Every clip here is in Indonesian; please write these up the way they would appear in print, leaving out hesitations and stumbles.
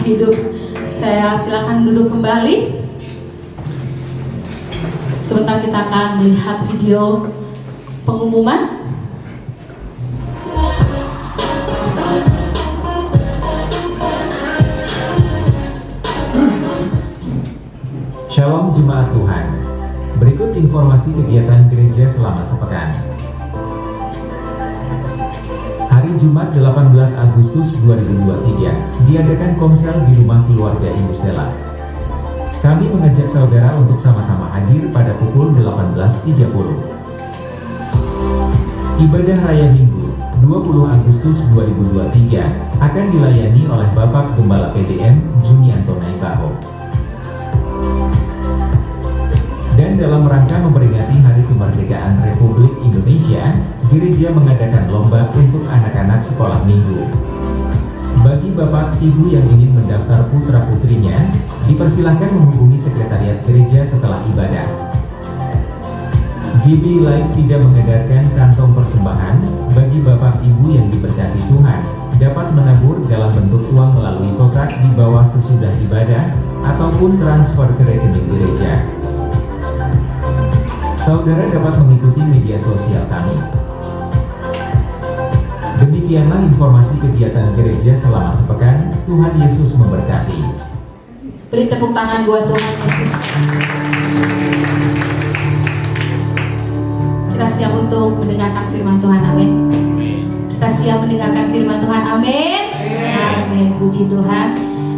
hidup. Saya silakan duduk kembali. Sebentar kita akan melihat video pengumuman. Shalom Jemaat Tuhan. Berikut informasi kegiatan gereja selama sepekan. Hari Jumat 18 Agustus 2023 diadakan komsel di rumah keluarga Ibu Sela. Kami mengajak saudara untuk sama-sama hadir pada pukul 18.30. Ibadah Raya Minggu 20 Agustus 2023 akan dilayani oleh Bapak Gembala PDM Junianto Naibaho. Dan dalam rangka memperingati Hari Kemerdekaan Republik Indonesia, gereja mengadakan lomba untuk anak-anak sekolah minggu. Bagi Bapak Ibu yang ingin mendaftar putra-putrinya, dipersilahkan menghubungi sekretariat gereja setelah ibadah. GB Live tidak mengedarkan kantong persembahan. Bagi Bapak Ibu yang diberkati Tuhan, dapat menabur dalam bentuk uang melalui kotak di bawah sesudah ibadah, ataupun transfer ke rekening gereja. Saudara dapat mengikuti media sosial kami. Demikianlah informasi kegiatan gereja selama sepekan. Tuhan Yesus memberkati. Beri tepuk tangan buat Tuhan Yesus. Kita siap untuk mendengarkan firman Tuhan, amin. Kita siap mendengarkan firman Tuhan, amin. Amin, puji Tuhan.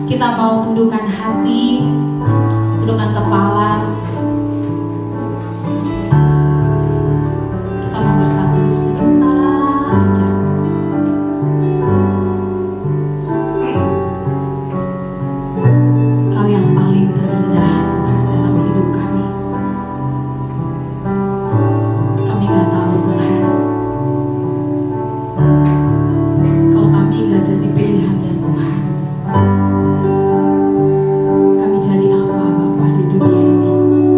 Kita mau tundukkan hati, tundukkan kepala. Kami jadi apa Bapa di dunia ini?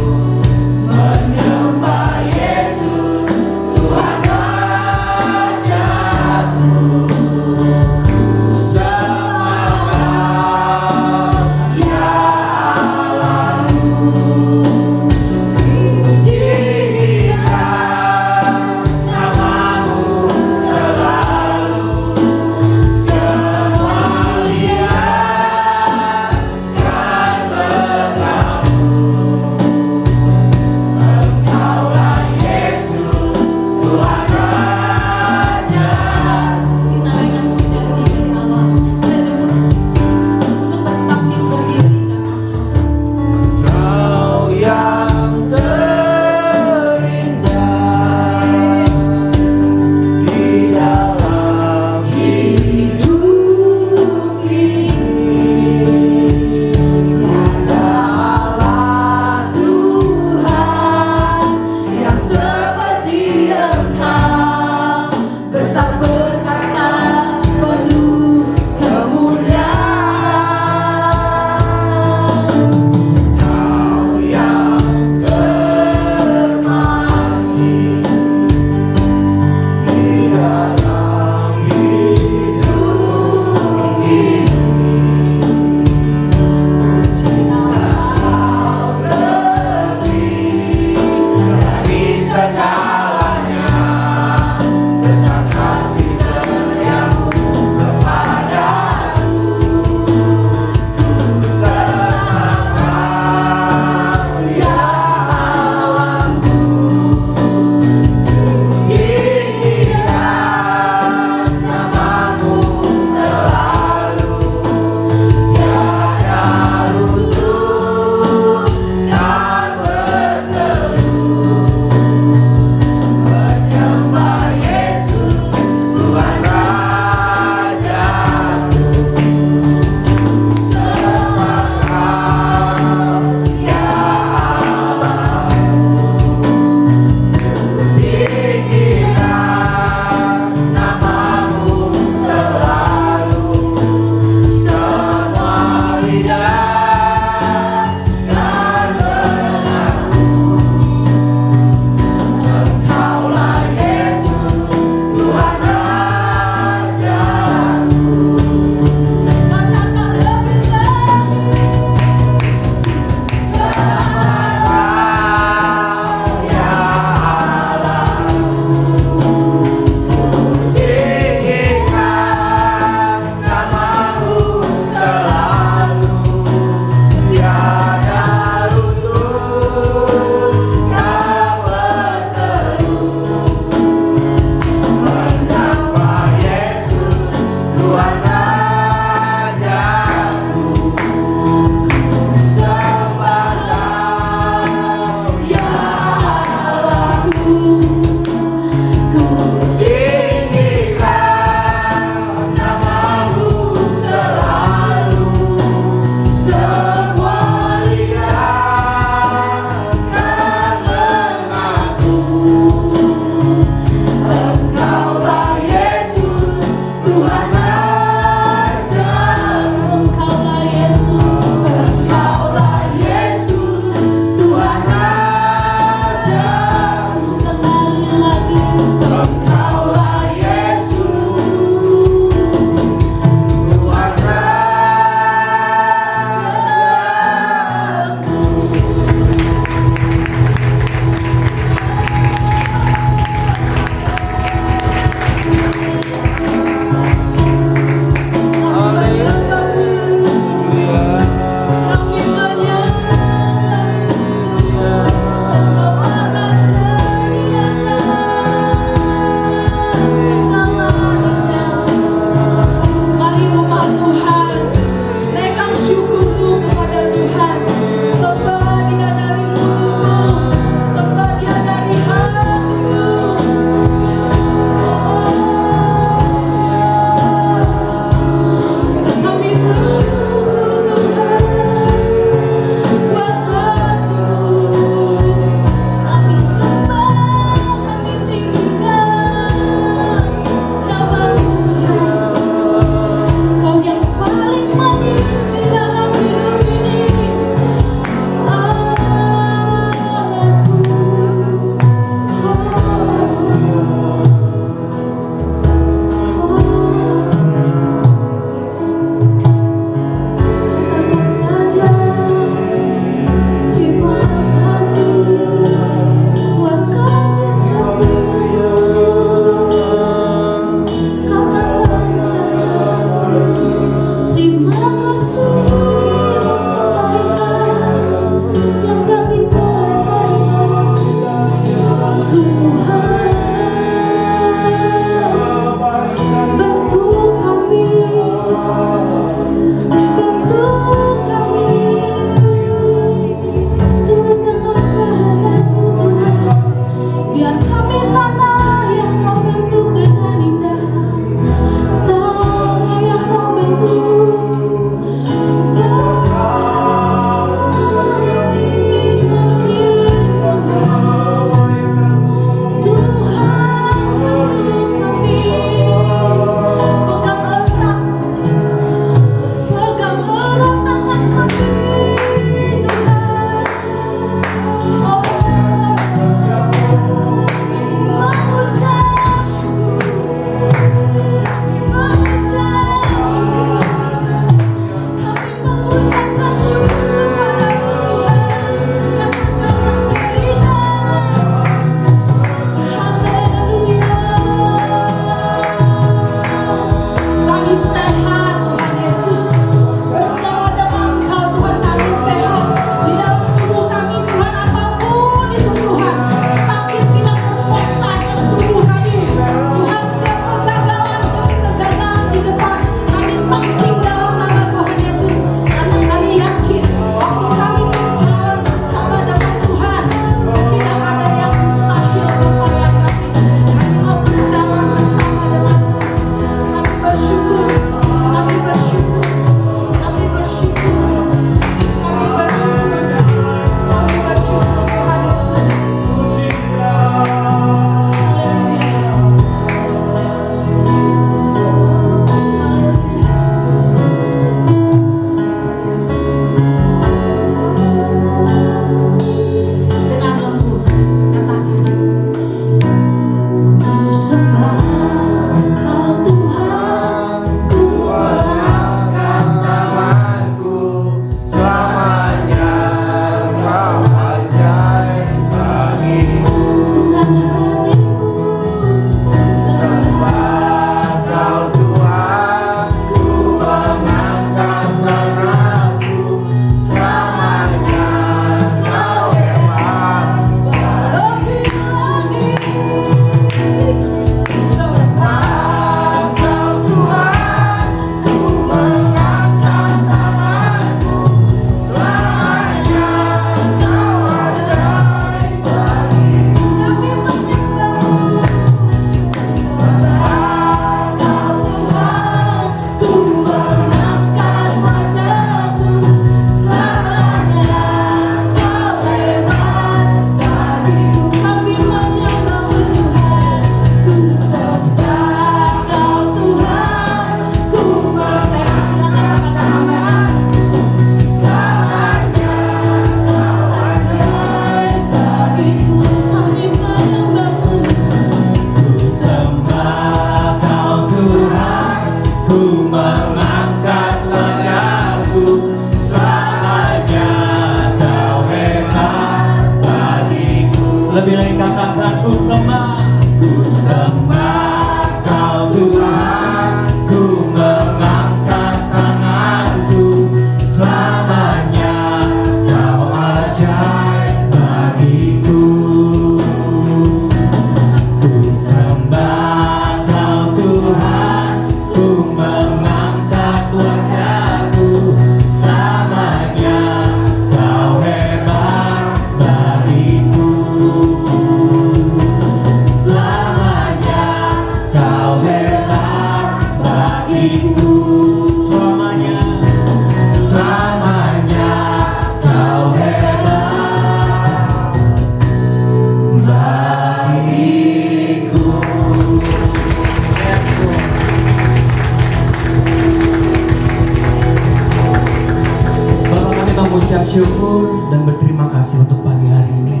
bersyukur dan berterima kasih untuk pagi hari ini.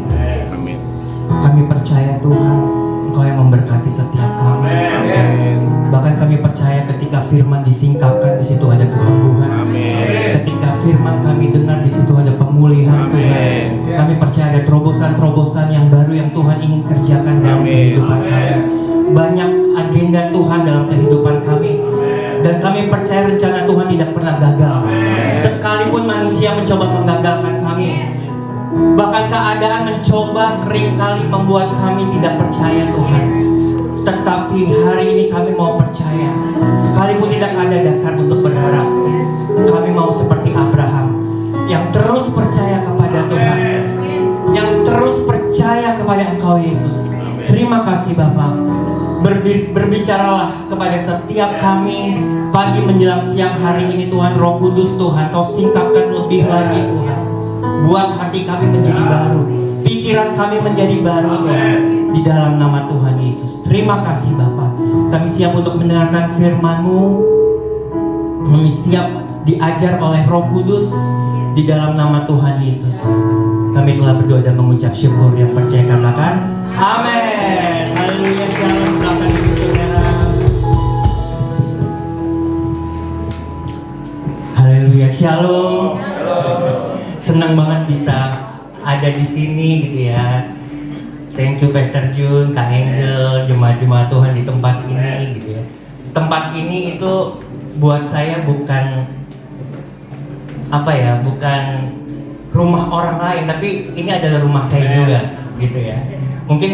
Amin. Kami percaya Tuhan, Engkau yang memberkati setiap kami. Bahkan kami percaya ketika firman disingkapkan, di situ ada kesembuhan. Ketika firman kami dengar, di situ ada pemulihan Tuhan. Kami percaya ada terobosan-terobosan yang baru yang Tuhan ingin kerjakan dalam kehidupan kami. Banyak agenda Tuhan dalam kehidupan kami. Dan kami percaya rencana Tuhan tidak pernah gagal. Sekalipun manusia mencoba menggagalkan kami, bahkan keadaan mencoba seringkali membuat kami tidak percaya Tuhan. Tetapi hari ini kami mau percaya. Sekalipun tidak ada dasar untuk berharap, kami mau seperti Abraham yang terus percaya kepada Tuhan, yang terus percaya kepada Engkau Yesus. Terima kasih Bapak. Berbicaralah kepada setiap kami pagi menjelang siang hari ini Tuhan. Roh Kudus Tuhan, Kau singkapkan lebih lagi Tuhan. Buat hati kami menjadi baru, pikiran kami menjadi baru Tuhan, di dalam nama Tuhan Yesus. Terima kasih Bapa. Kami siap untuk mendengarkan firman-Mu. Kami siap diajar oleh Roh Kudus di dalam nama Tuhan Yesus. Kami telah berdoa dan mengucap syukur. Yang percaya katakan amin. Haleluya. Shalom. Silakan ibu saudara. Haleluya. Shalom. Senang banget bisa ada di sini gitu ya. Thank you Pastor Jun, Kak Angel, jemaat-jemaat Tuhan di tempat ini gitu ya. Tempat ini itu buat saya bukan bukan rumah orang lain, tapi ini adalah rumah saya juga gitu ya. Mungkin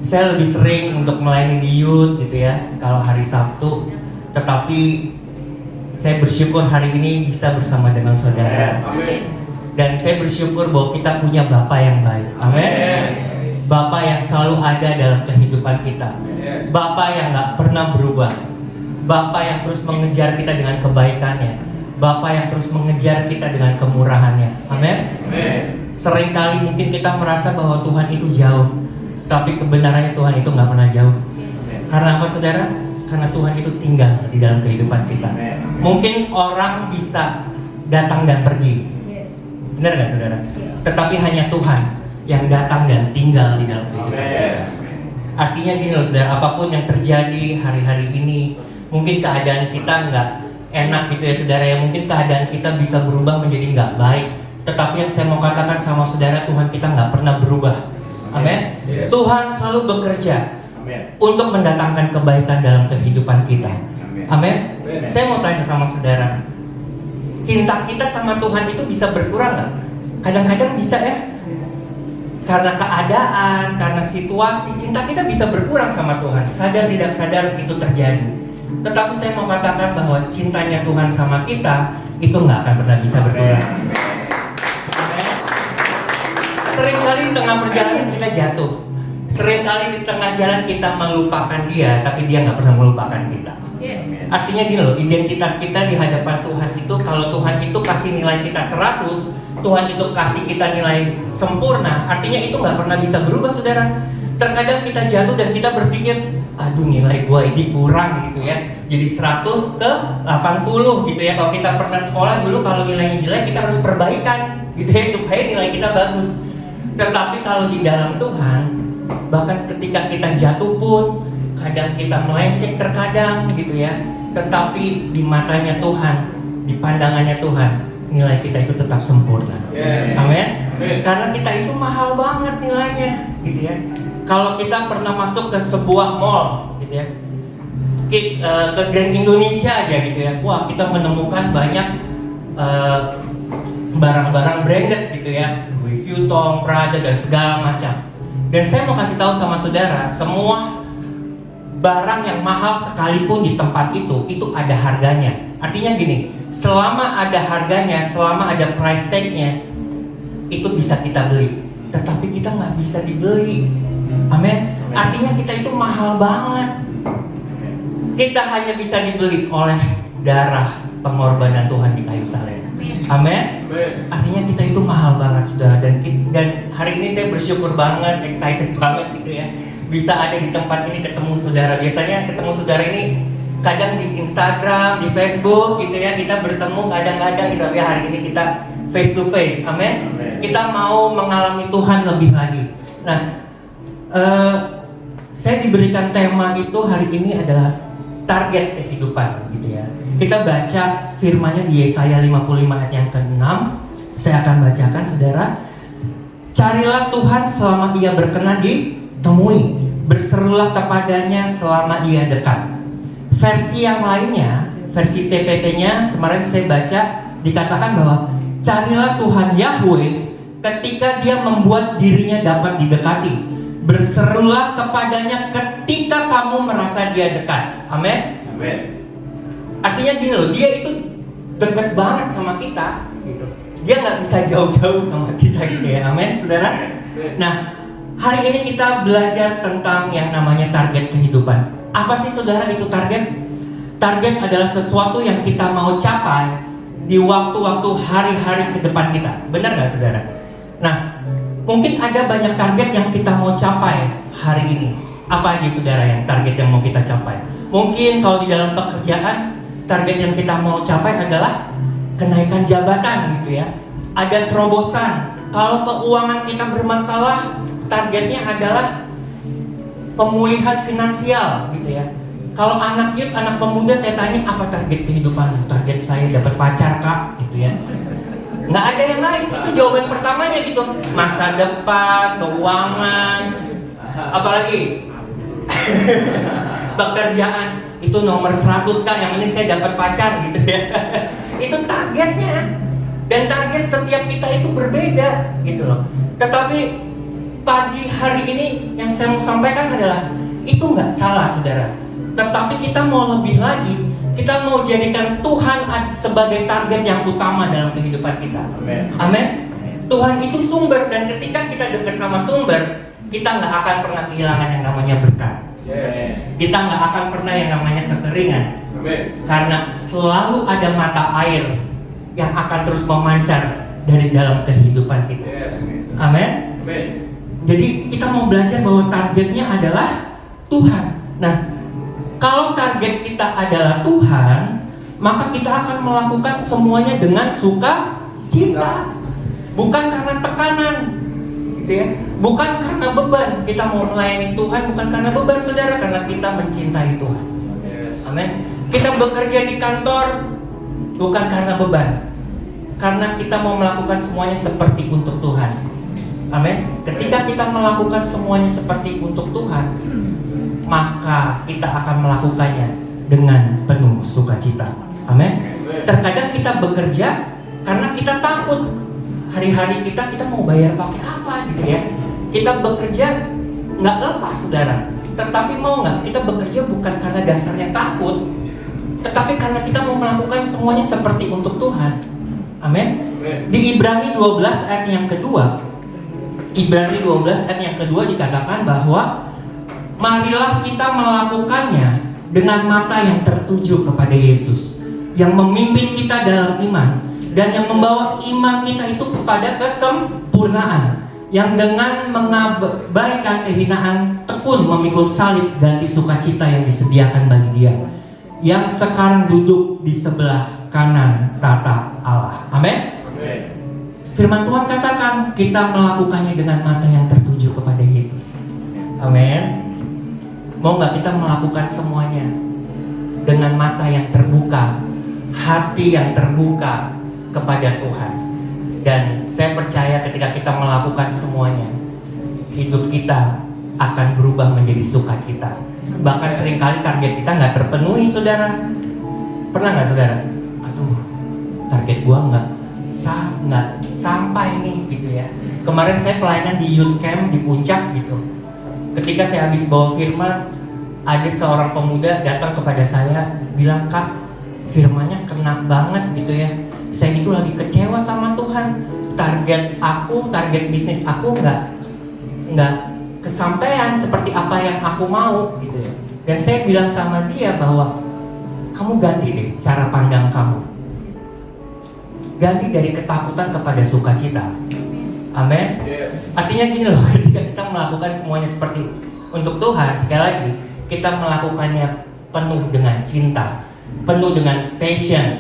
saya lebih sering untuk melayani di youth gitu ya kalau hari Sabtu, tetapi saya bersyukur hari ini bisa bersama dengan saudara. Dan saya bersyukur bahwa kita punya Bapa yang baik. Amin. Bapa yang selalu ada dalam kehidupan kita. Bapa yang gak pernah berubah. Bapa yang terus mengejar kita dengan kebaikannya. Bapa yang terus mengejar kita dengan kemurahannya. Amin. Seringkali mungkin kita merasa bahwa Tuhan itu jauh, tapi kebenarannya Tuhan itu gak pernah jauh. Karena apa saudara? Karena Tuhan itu tinggal di dalam kehidupan kita. Mungkin orang bisa datang dan pergi, benar gak saudara? Tetapi hanya Tuhan yang datang dan tinggal di dalam kehidupan kita. Artinya gini loh saudara, apapun yang terjadi hari-hari ini, mungkin keadaan kita nggak enak gitu ya saudara ya. Mungkin keadaan kita bisa berubah menjadi nggak baik. Tetapi yang saya mau katakan sama saudara, Tuhan kita nggak pernah berubah. Amin. Tuhan selalu bekerja untuk mendatangkan kebaikan dalam kehidupan kita. Amin. Saya mau tanya sama saudara, cinta kita sama Tuhan itu bisa berkurang nggak? Kadang-kadang bisa ya. Karena keadaan, karena situasi, cinta kita bisa berkurang sama Tuhan. Sadar tidak sadar itu terjadi. Tetapi saya mau katakan bahwa cintanya Tuhan sama kita itu nggak akan pernah bisa berkurang. Seringkali di tengah perjalanan kita jatuh. Seringkali di tengah jalan kita melupakan Dia, tapi Dia nggak pernah melupakan kita. Artinya gini loh, identitas kita di hadapan Tuhan itu, kalau Tuhan itu kasih nilai kita 100, Tuhan itu kasih kita nilai sempurna, artinya itu nggak pernah bisa berubah saudara. Terkadang kita jatuh dan kita berpikir, aduh nilai gua ini kurang gitu ya, jadi 100 ke 80 gitu ya. Kalau kita pernah sekolah dulu, kalau nilainya jelek kita harus perbaikan gitu ya, supaya nilai kita bagus. Tetapi kalau di dalam Tuhan, bahkan ketika kita jatuh pun, kadang kita melenceng terkadang gitu ya, tetapi di matanya Tuhan, di pandangannya Tuhan, nilai kita itu tetap sempurna. Amin. Karena kita itu mahal banget nilainya gitu ya. Kalau kita pernah masuk ke sebuah mall gitu ya, ke Grand Indonesia aja gitu ya, wah kita menemukan banyak barang-barang branded gitu ya, Louis Vuitton, Prada dan segala macam. Dan saya mau kasih tahu sama saudara, semua barang yang mahal sekalipun di tempat itu ada harganya. Artinya gini, selama ada harganya, selama ada price tag-nya, itu bisa kita beli. Tetapi kita nggak bisa dibeli. Amin. Artinya kita itu mahal banget. Kita hanya bisa dibeli oleh darah pengorbanan Tuhan di kayu salib. Amin. Artinya kita itu mahal banget saudara. Dan hari ini saya bersyukur banget, excited banget gitu ya, bisa ada di tempat ini ketemu saudara. Biasanya ketemu saudara ini kadang di Instagram, di Facebook gitu ya, kita bertemu kadang-kadang gitu. Tapi hari ini kita face to face. Amin. Kita mau mengalami Tuhan lebih lagi. Nah, saya diberikan tema itu hari ini adalah target kehidupan gitu ya. Kita baca firman-Nya di Yesaya 55 ayat yang ke-6. Saya akan bacakan, saudara. Carilah Tuhan selama Ia berkenan ditemui, berserulah kepadanya selama Ia dekat. Versi yang lainnya, versi TPT-nya kemarin saya baca, dikatakan bahwa carilah Tuhan Yahweh ketika Dia membuat dirinya dapat didekati, berserulah kepadanya ketika kamu merasa Dia dekat. Amin. Artinya gini loh, Dia itu dekat banget sama kita gitu. Dia nggak bisa jauh-jauh sama kita gitu ya. Amin, saudara. Nah, hari ini kita belajar tentang yang namanya target kehidupan. Apa sih saudara itu target? Target adalah sesuatu yang kita mau capai di waktu-waktu hari-hari ke depan kita. Benar nggak saudara? Nah, mungkin ada banyak target yang kita mau capai hari ini. Apa aja saudara yang target yang mau kita capai? Mungkin kalau di dalam pekerjaan, target yang kita mau capai adalah kenaikan jabatan gitu ya. Ada terobosan. Kalau keuangan kita bermasalah, targetnya adalah pemulihan finansial gitu ya. Kalau anak youth, anak pemuda, saya tanya apa target kehidupan? Target saya dapat pacar kak gitu ya. Nggak ada yang lain, itu jawaban pertamanya gitu. Masa depan, keuangan, apalagi pekerjaan itu nomor 100 kak, yang penting saya dapat pacar gitu ya. Itu targetnya. Dan target setiap kita itu berbeda gitu loh. Tetapi pagi hari ini yang saya mau sampaikan adalah itu nggak salah saudara. Tetapi kita mau lebih lagi. Kita mau jadikan Tuhan sebagai target yang utama dalam kehidupan kita. Amin. Tuhan itu sumber, dan ketika kita dekat sama sumber, kita nggak akan pernah kehilangan yang namanya berkat. Kita nggak akan pernah yang namanya kekeringan. Karena selalu ada mata air yang akan terus memancar dari dalam kehidupan kita. Amin. Jadi kita mau belajar bahwa targetnya adalah Tuhan. Nah, kalau target kita adalah Tuhan, maka kita akan melakukan semuanya dengan sukacita, bukan karena tekanan, gitu ya. Bukan karena beban. Kita mau melayani Tuhan bukan karena beban, saudara, karena kita mencintai Tuhan. Amin. Kita bekerja di kantor bukan karena beban, karena kita mau melakukan semuanya seperti untuk Tuhan. Amin. Ketika kita melakukan semuanya seperti untuk Tuhan, maka kita akan melakukannya dengan penuh sukacita. Amin. Terkadang kita bekerja karena kita takut hari-hari kita mau bayar pakai apa gitu ya. Kita bekerja nggak lepas saudara. Tetapi mau nggak, kita bekerja bukan karena dasarnya takut, tetapi karena kita mau melakukan semuanya seperti untuk Tuhan. Amin. Di Ibrani 12 ayat yang kedua, Ibrani 12 ayat yang kedua dikatakan bahwa marilah kita melakukannya dengan mata yang tertuju kepada Yesus, yang memimpin kita dalam iman dan yang membawa iman kita itu kepada kesempurnaan, yang dengan mengabaikan kehinaan tekun memikul salib ganti sukacita yang disediakan bagi Dia, yang sekarang duduk di sebelah kanan tata Allah. Amin. Firman Tuhan katakan kita melakukannya dengan mata yang tertuju kepada Yesus. Amin. Mau nggak kita melakukan semuanya dengan mata yang terbuka, hati yang terbuka kepada Tuhan. Dan saya percaya ketika kita melakukan semuanya, hidup kita akan berubah menjadi sukacita. Bahkan seringkali target kita nggak terpenuhi, saudara. Pernah nggak saudara? Aduh, target gua nggak sampai nih gitu ya. Kemarin saya pelayanan di youth camp di Puncak gitu. Ketika saya habis bawa firman, ada seorang pemuda datang kepada saya bilang, "Kak, firmannya kena banget gitu ya. Saya itu lagi kecewa sama Tuhan. Target bisnis aku nggak kesampaian seperti apa yang aku mau gitu ya." Dan saya bilang sama dia bahwa kamu ganti deh cara pandang kamu. Ganti dari ketakutan kepada sukacita. Amin. Artinya gini loh, ketika kita melakukan semuanya seperti untuk Tuhan, sekali lagi kita melakukannya penuh dengan cinta, penuh dengan passion,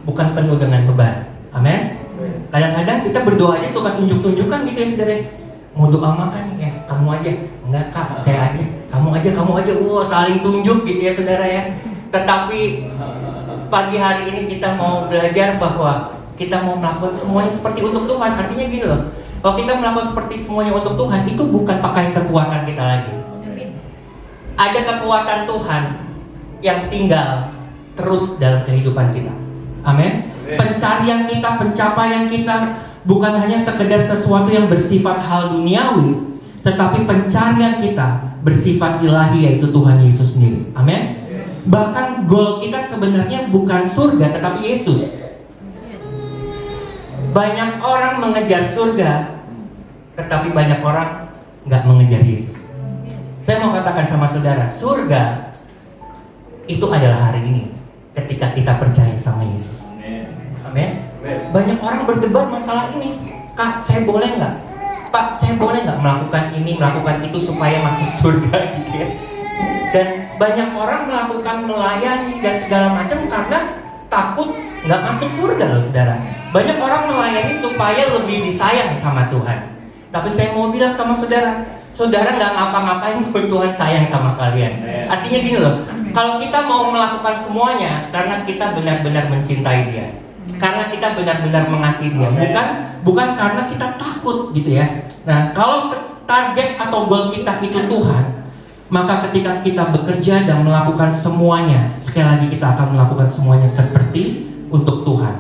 bukan penuh dengan beban. Amin. Kadang-kadang kita berdoa aja suka tunjuk-tunjukkan gitu ya saudara. Mau doa makan ya, kamu aja. Enggak kak, saya aja. Kamu aja. Wah, saling tunjuk gitu ya saudara ya. Tetapi pagi hari ini kita mau belajar bahwa kita mau melakukan semuanya seperti untuk Tuhan. Artinya gini loh, kalau kita melakukan seperti semuanya untuk Tuhan, itu bukan pakai kekuatan kita lagi. Ada kekuatan Tuhan yang tinggal terus dalam kehidupan kita. Amin. Pencarian kita, pencapaian kita bukan hanya sekedar sesuatu yang bersifat hal duniawi, tetapi pencarian kita bersifat ilahi, yaitu Tuhan Yesus sendiri. Amin. Bahkan goal kita sebenarnya bukan surga, tetapi Yesus. Banyak orang mengejar surga, tetapi banyak orang nggak mengejar Yesus. Saya mau katakan sama saudara, surga itu adalah hari ini ketika kita percaya sama Yesus. Amin. Banyak orang berdebat masalah ini. Kak, saya boleh nggak? Pak, saya boleh nggak melakukan ini, melakukan itu supaya masuk surga gitu ya? Dan banyak orang melakukan melayani dan segala macam karena takut nggak masuk surga loh saudara. Banyak orang melayani supaya lebih disayang sama Tuhan. Tapi saya mau bilang sama saudara, saudara nggak ngapa-ngapain pun Tuhan sayang sama kalian. Artinya gini loh, kalau kita mau melakukan semuanya karena kita benar-benar mencintai Dia, karena kita benar-benar mengasihi Dia, bukan karena kita takut gitu ya. Nah, kalau target atau goal kita itu Tuhan, maka ketika kita bekerja dan melakukan semuanya, sekali lagi kita akan melakukan semuanya seperti untuk Tuhan.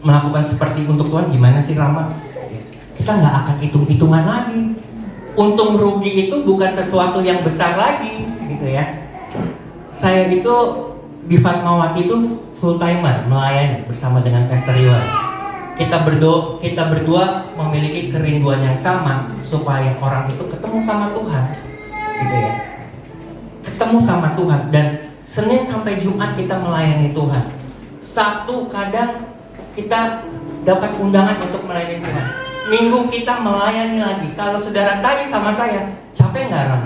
Melakukan seperti untuk Tuhan gimana sih Rama? Kita nggak akan hitung-hitungan lagi. Untung rugi itu bukan sesuatu yang besar lagi gitu ya. Saya itu di Fatmawati itu full timer melayani bersama dengan Pastor Iwan. Kita berdua memiliki kerinduan yang sama supaya orang itu ketemu sama Tuhan, gitu ya. Ketemu sama Tuhan. Dan Senin sampai Jumat kita melayani Tuhan. Sabtu kadang kita dapat undangan untuk melayani Tuhan. Minggu kita melayani lagi. Kalau saudara tanya sama saya, capek nggak Ram?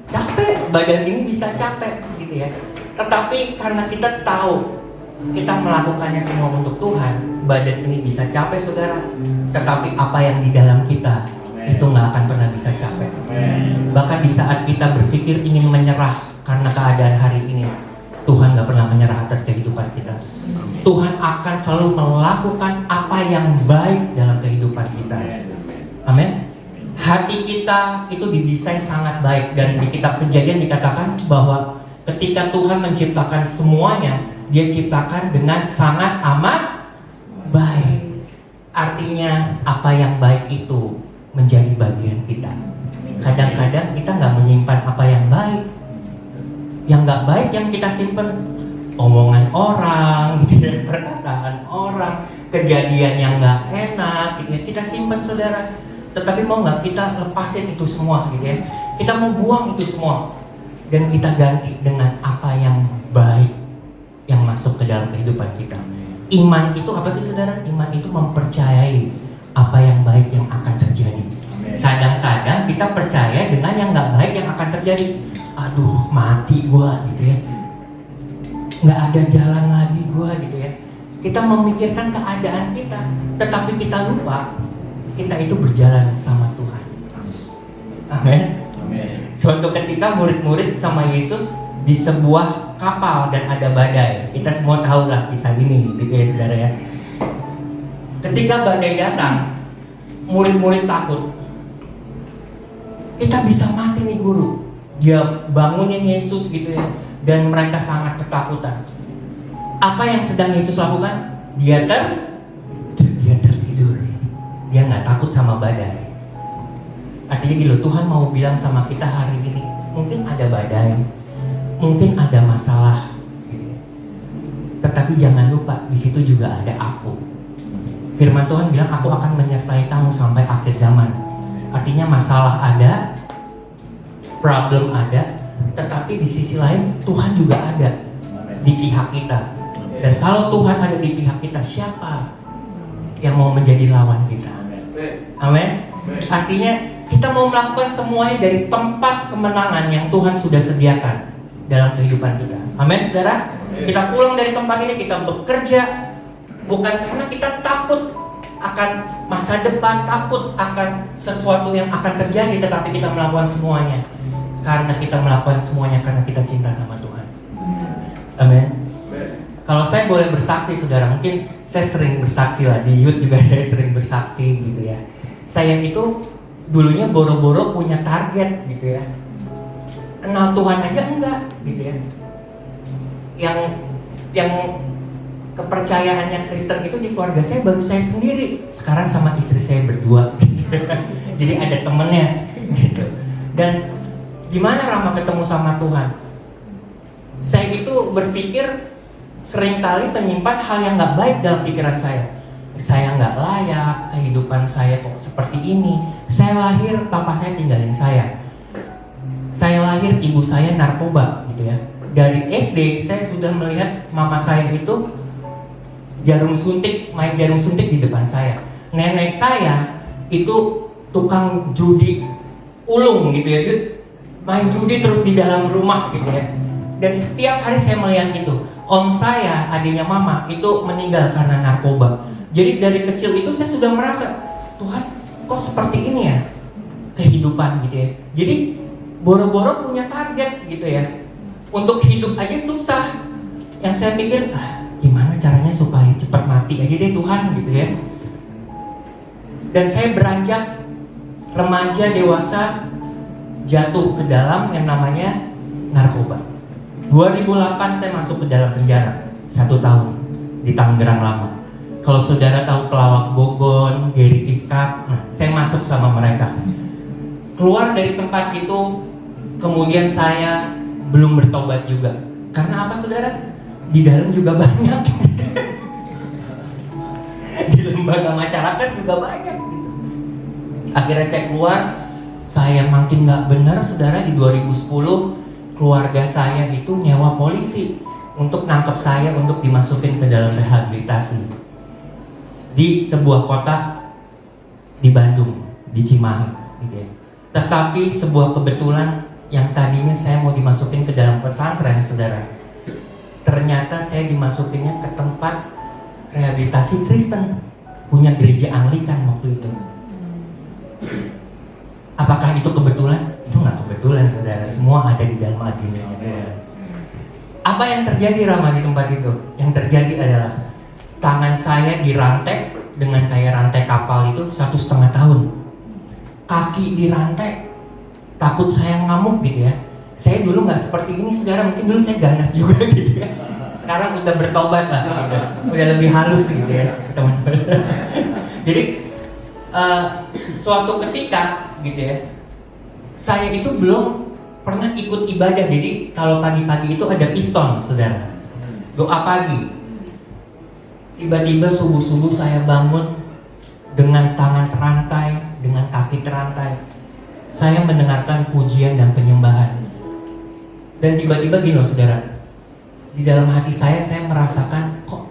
Capek, badan ini bisa capek, gitu ya. Tetapi karena kita tahu kita melakukannya semua untuk Tuhan, badan ini bisa capek saudara. Tetapi apa yang di dalam kita itu nggak akan pernah bisa capek. Bahkan di saat kita berpikir ingin menyerah karena keadaan hari ini, Tuhan nggak pernah menyerah atas kehidupan kita. Tuhan akan selalu melakukan apa yang baik dalam kehidupan kita. Amin. Hati kita itu didesain sangat baik, dan di kitab Kejadian dikatakan bahwa ketika Tuhan menciptakan semuanya, Dia ciptakan dengan sangat amat baik. Artinya apa yang baik itu menjadi bagian kita. Kadang-kadang kita nggak menyimpan apa yang baik. Yang nggak baik yang kita simpan, omongan orang, gitu ya, perkataan orang, kejadian yang nggak enak, gitu ya, kita simpan saudara. Tetapi mau nggak kita lepasin itu semua, gitu ya? Kita mau buang itu semua dan kita ganti dengan apa yang baik yang masuk ke dalam kehidupan kita. Iman itu apa sih saudara? Iman itu mempercayai apa yang baik yang akan terjadi. Kadang-kadang kita percaya dengan yang nggak baik yang akan terjadi. Aduh, mati gua, gitu ya. Nggak ada jalan lagi gua, gitu ya. Kita memikirkan keadaan kita, tetapi kita lupa kita itu berjalan sama Tuhan. Amin. Suatu ketika murid-murid sama Yesus di sebuah kapal dan ada badai. Kita semua tahu lah kisah ini, gitu ya saudara ya. Ketika badai datang, murid-murid takut. Kita bisa mati nih guru. Dia bangunin Yesus gitu ya, dan mereka sangat ketakutan. Apa yang sedang Yesus lakukan? Dia tertidur. Dia nggak takut sama badai. Artinya gitu, Tuhan mau bilang sama kita hari ini, mungkin ada badai, mungkin ada masalah, gitu. Tetapi jangan lupa di situ juga ada Aku. Firman Tuhan bilang, Aku akan menyertai kamu sampai akhir zaman. Artinya masalah ada, problem ada, tetapi di sisi lain Tuhan juga ada di pihak kita. Dan kalau Tuhan ada di pihak kita, siapa yang mau menjadi lawan kita? Amin. Artinya kita mau melakukan semuanya dari tempat kemenangan yang Tuhan sudah sediakan dalam kehidupan kita. Amin, saudara. Kita pulang dari tempat ini, kita bekerja Bukan karena kita takut akan masa depan, takut akan sesuatu yang akan terjadi, tetapi kita melakukan semuanya karena kita melakukan semuanya karena kita cinta sama Tuhan. Amin. Kalau saya boleh bersaksi, saudara, mungkin saya sering bersaksi lah di youth juga saya sering bersaksi gitu ya. Saya itu dulunya boro-boro punya target gitu ya. Kenal Tuhan aja enggak gitu ya. Yang kepercayaannya Kristen itu di keluarga saya baru saya sendiri. Sekarang sama istri saya berdua gitu. Jadi ada temennya gitu. Dan gimana Rama ketemu sama Tuhan? Saya itu berpikir seringkali menyimpan hal yang gak baik dalam pikiran saya. Saya gak layak, kehidupan saya kok seperti ini. Saya lahir, papa saya tinggalin saya. Saya lahir, ibu saya narkoba gitu ya. Dari SD saya sudah melihat mama saya itu main jarum suntik di depan saya. Nenek saya itu tukang judi ulung gitu ya, dia main judi terus di dalam rumah gitu ya. Dan setiap hari saya melihat itu. Om saya, adiknya mama itu meninggal karena narkoba. Jadi dari kecil itu saya sudah merasa, Tuhan kok seperti ini ya kehidupan gitu ya. Jadi boro-boro punya target gitu ya. Untuk hidup aja susah. Yang saya pikir, gimana caranya supaya cepat mati aja deh Tuhan gitu ya. Dan saya beranjak remaja dewasa jatuh ke dalam yang namanya narkoba. 2008 saya masuk ke dalam penjara 1 tahun di Tangerang Lama. Kalau saudara tahu pelawak Bogon, Gary Iskak, nah saya masuk sama mereka. Keluar dari tempat itu, kemudian saya belum bertobat juga. Karena apa saudara? Di dalam juga banyak. Di lembaga masyarakat juga banyak gitu. Akhirnya saya keluar, saya makin gak benar saudara. Di 2010 keluarga saya itu nyewa polisi untuk nangkep saya untuk dimasukin ke dalam rehabilitasi di sebuah kota di Bandung, di Cimahi gitu ya. Tetapi sebuah kebetulan yang tadinya saya mau dimasukin ke dalam pesantren saudara, ternyata saya dimasukinnya ke tempat rehabilitasi Kristen, punya gereja Anglikan waktu itu. Apakah itu kebetulan? Itu nggak kebetulan saudara, semua ada di dalam agendanya Tuhan. Apa yang terjadi Rama di tempat itu? Yang terjadi adalah tangan saya dirantai dengan kayak rantai kapal itu 1,5 tahun. Kaki dirantai, takut saya ngamuk gitu ya. Saya dulu nggak seperti ini saudara, mungkin dulu saya ganas juga gitu ya. Sekarang udah bertobat lah gitu. Udah lebih halus gitu ya teman-teman. Jadi suatu ketika gitu ya, saya itu belum pernah ikut ibadah. Jadi kalau pagi-pagi itu ada piston saudara, doa pagi. Tiba-tiba subuh-subuh saya bangun dengan tangan terantai, dengan kaki terantai. Saya mendengarkan pujian dan penyembahan. Dan tiba-tiba gini loh saudara, di dalam hati saya merasakan kok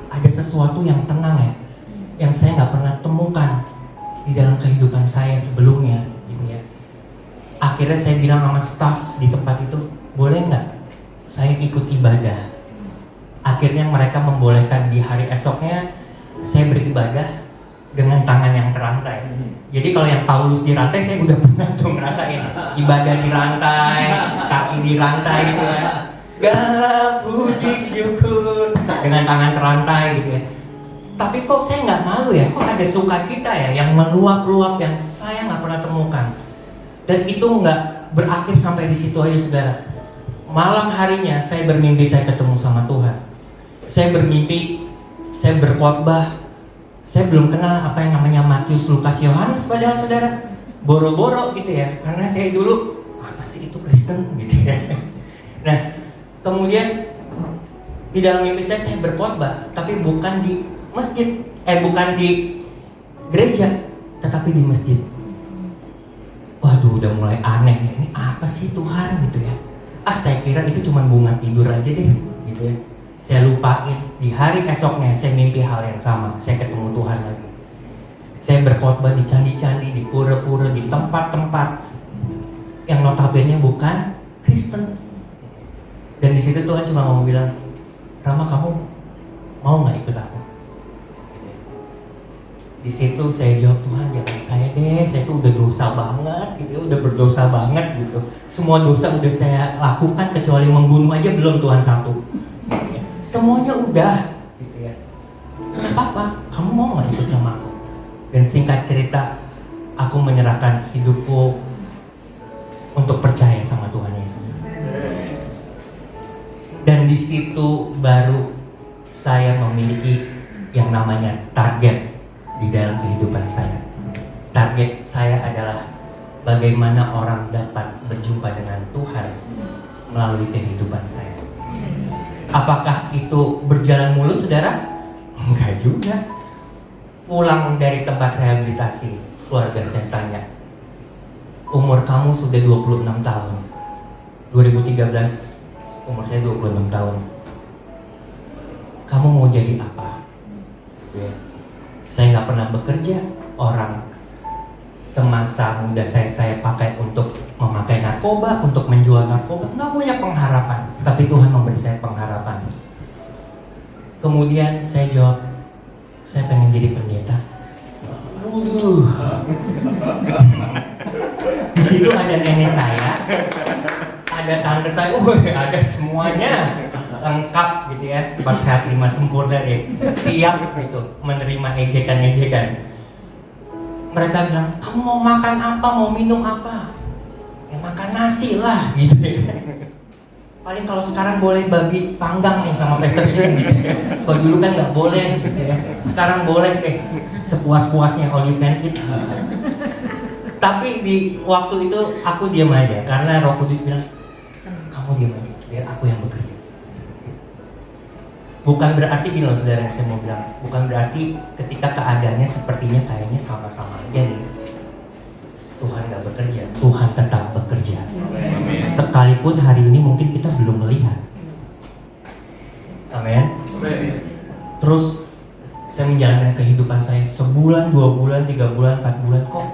ada sesuatu yang tenang ya, yang saya nggak pernah temukan di dalam kehidupan saya sebelumnya gitu ya. Akhirnya saya bilang sama staf di tempat itu, boleh nggak saya ikut ibadah? Akhirnya mereka membolehkan. Di hari esoknya saya beribadah dengan tangan yang terantai. Jadi kalau yang Paulus dirantai, saya udah pernah tuh ngerasain ibadah dirantai, kaki dirantai gitu ya. Segala puji syukur dengan tangan terantai gitu ya. Tapi kok saya nggak malu ya, kok ada sukacita ya yang meluap-luap yang saya nggak pernah temukan. Dan itu nggak berakhir sampai di situ aja saudara. Malam harinya saya bermimpi saya ketemu sama Tuhan. Saya bermimpi, saya berkhotbah. Saya belum kenal apa yang namanya Matius, Lukas, Yohanes padahal saudara. Boro-boro gitu ya, karena saya dulu apa sih itu Kristen gitu ya. Nah, kemudian di dalam mimpi saya berkhotbah, tapi bukan di masjid, bukan di gereja, tetapi di masjid. Waduh, udah mulai aneh nih. Ini apa sih Tuhan gitu ya? Saya kira itu cuma bunga tidur aja deh gitu ya. Saya lupain. Di hari esoknya saya mimpi hal yang sama. Saya ketemu Tuhan lagi. Saya berkhotbah di candi-candi, di pura-pura, di tempat-tempat yang notabene bukan Kristen. Dan di situ Tuhan cuma mau bilang, Rama, kamu mau nggak ikut aku? Di situ saya jawab, Tuhan jangan saya deh, saya tuh udah dosa banget gitu ya, udah berdosa banget gitu. Semua dosa udah saya lakukan kecuali membunuh aja belum Tuhan satu. Semuanya udah gitu ya. Nggak apa-apa, kamu mau nggak ikut sama aku? Dan singkat cerita, aku menyerahkan hidupku untuk percaya sama Tuhan Yesus. Dan di situ baru saya memiliki yang namanya target di dalam kehidupan saya. Target saya adalah bagaimana orang dapat berjumpa dengan Tuhan melalui kehidupan saya. Apakah itu berjalan mulus, saudara? Enggak juga. Pulang dari tempat rehabilitasi, keluarga saya tanya, umur kamu sudah 26 tahun. 2013 umur saya 26 tahun. Kamu mau jadi apa? Gitu ya. Saya nggak pernah bekerja. Orang semasa muda saya pakai untuk memakai narkoba, untuk menjual narkoba. Nggak punya pengharapan. Tapi Tuhan memberi saya pengharapan. Kemudian saya jawab, saya pengen jadi pendeta. Waduh. Di situ ada nenek saya, ada tante saya, ada semuanya lengkap gitu ya. 4 sehat 5 sempurna deh, siap gitu menerima ejekan-ejekan. Mereka bilang, kamu mau makan apa, mau minum apa? Ya makan nasi lah gitu ya. Paling kalau sekarang boleh babi panggang nih sama PlayStation gitu ya. Kalau dulu kan nggak boleh gitu ya. Sekarang boleh deh, sepuas-puasnya all you can eat. Tapi di waktu itu aku diam aja karena Roh Kudus bilang, kamu diam aja, biar aku yang bekerja. Bukan berarti gini loh saudara yang saya mau bilang, bukan berarti ketika keadaannya sepertinya kayaknya sama-sama aja nih, Tuhan gak bekerja. Tuhan tetap bekerja. Sekalipun hari ini mungkin kita belum melihat. Amin. Terus saya menjalankan kehidupan saya sebulan, 2 bulan, 3 bulan, 4 bulan, kok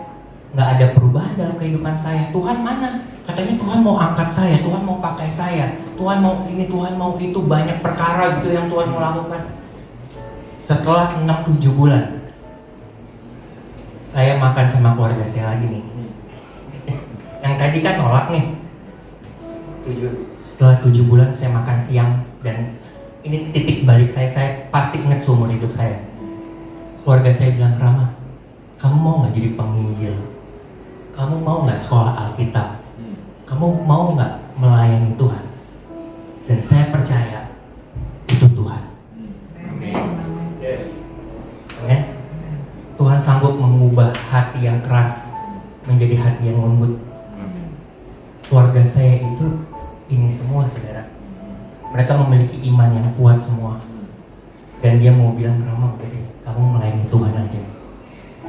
gak ada perubahan dalam kehidupan saya. Tuhan mana? Katanya Tuhan mau angkat saya, Tuhan mau pakai saya, Tuhan mau ini, Tuhan mau itu, banyak perkara gitu yang Tuhan mau lakukan. Setelah 6-7 bulan, saya makan sama keluarga saya lagi nih. Yang tadi kan tolak nih. Setelah 7 bulan saya makan siang, dan ini titik balik saya pasti ingat seumur hidup saya. Keluarga saya bilang, Rama, kamu mau gak jadi penginjil? Kamu mau gak sekolah Alkitab? Kamu mau gak melayani Tuhan? Dan saya percaya itu Tuhan. Amin. Tuhan sanggup mengubah hati yang keras menjadi hati yang lembut. Keluarga saya itu ini semua saudara. Mereka memiliki iman yang kuat semua. Dan dia mau bilang, Rama udah deh, kamu melayani Tuhan aja.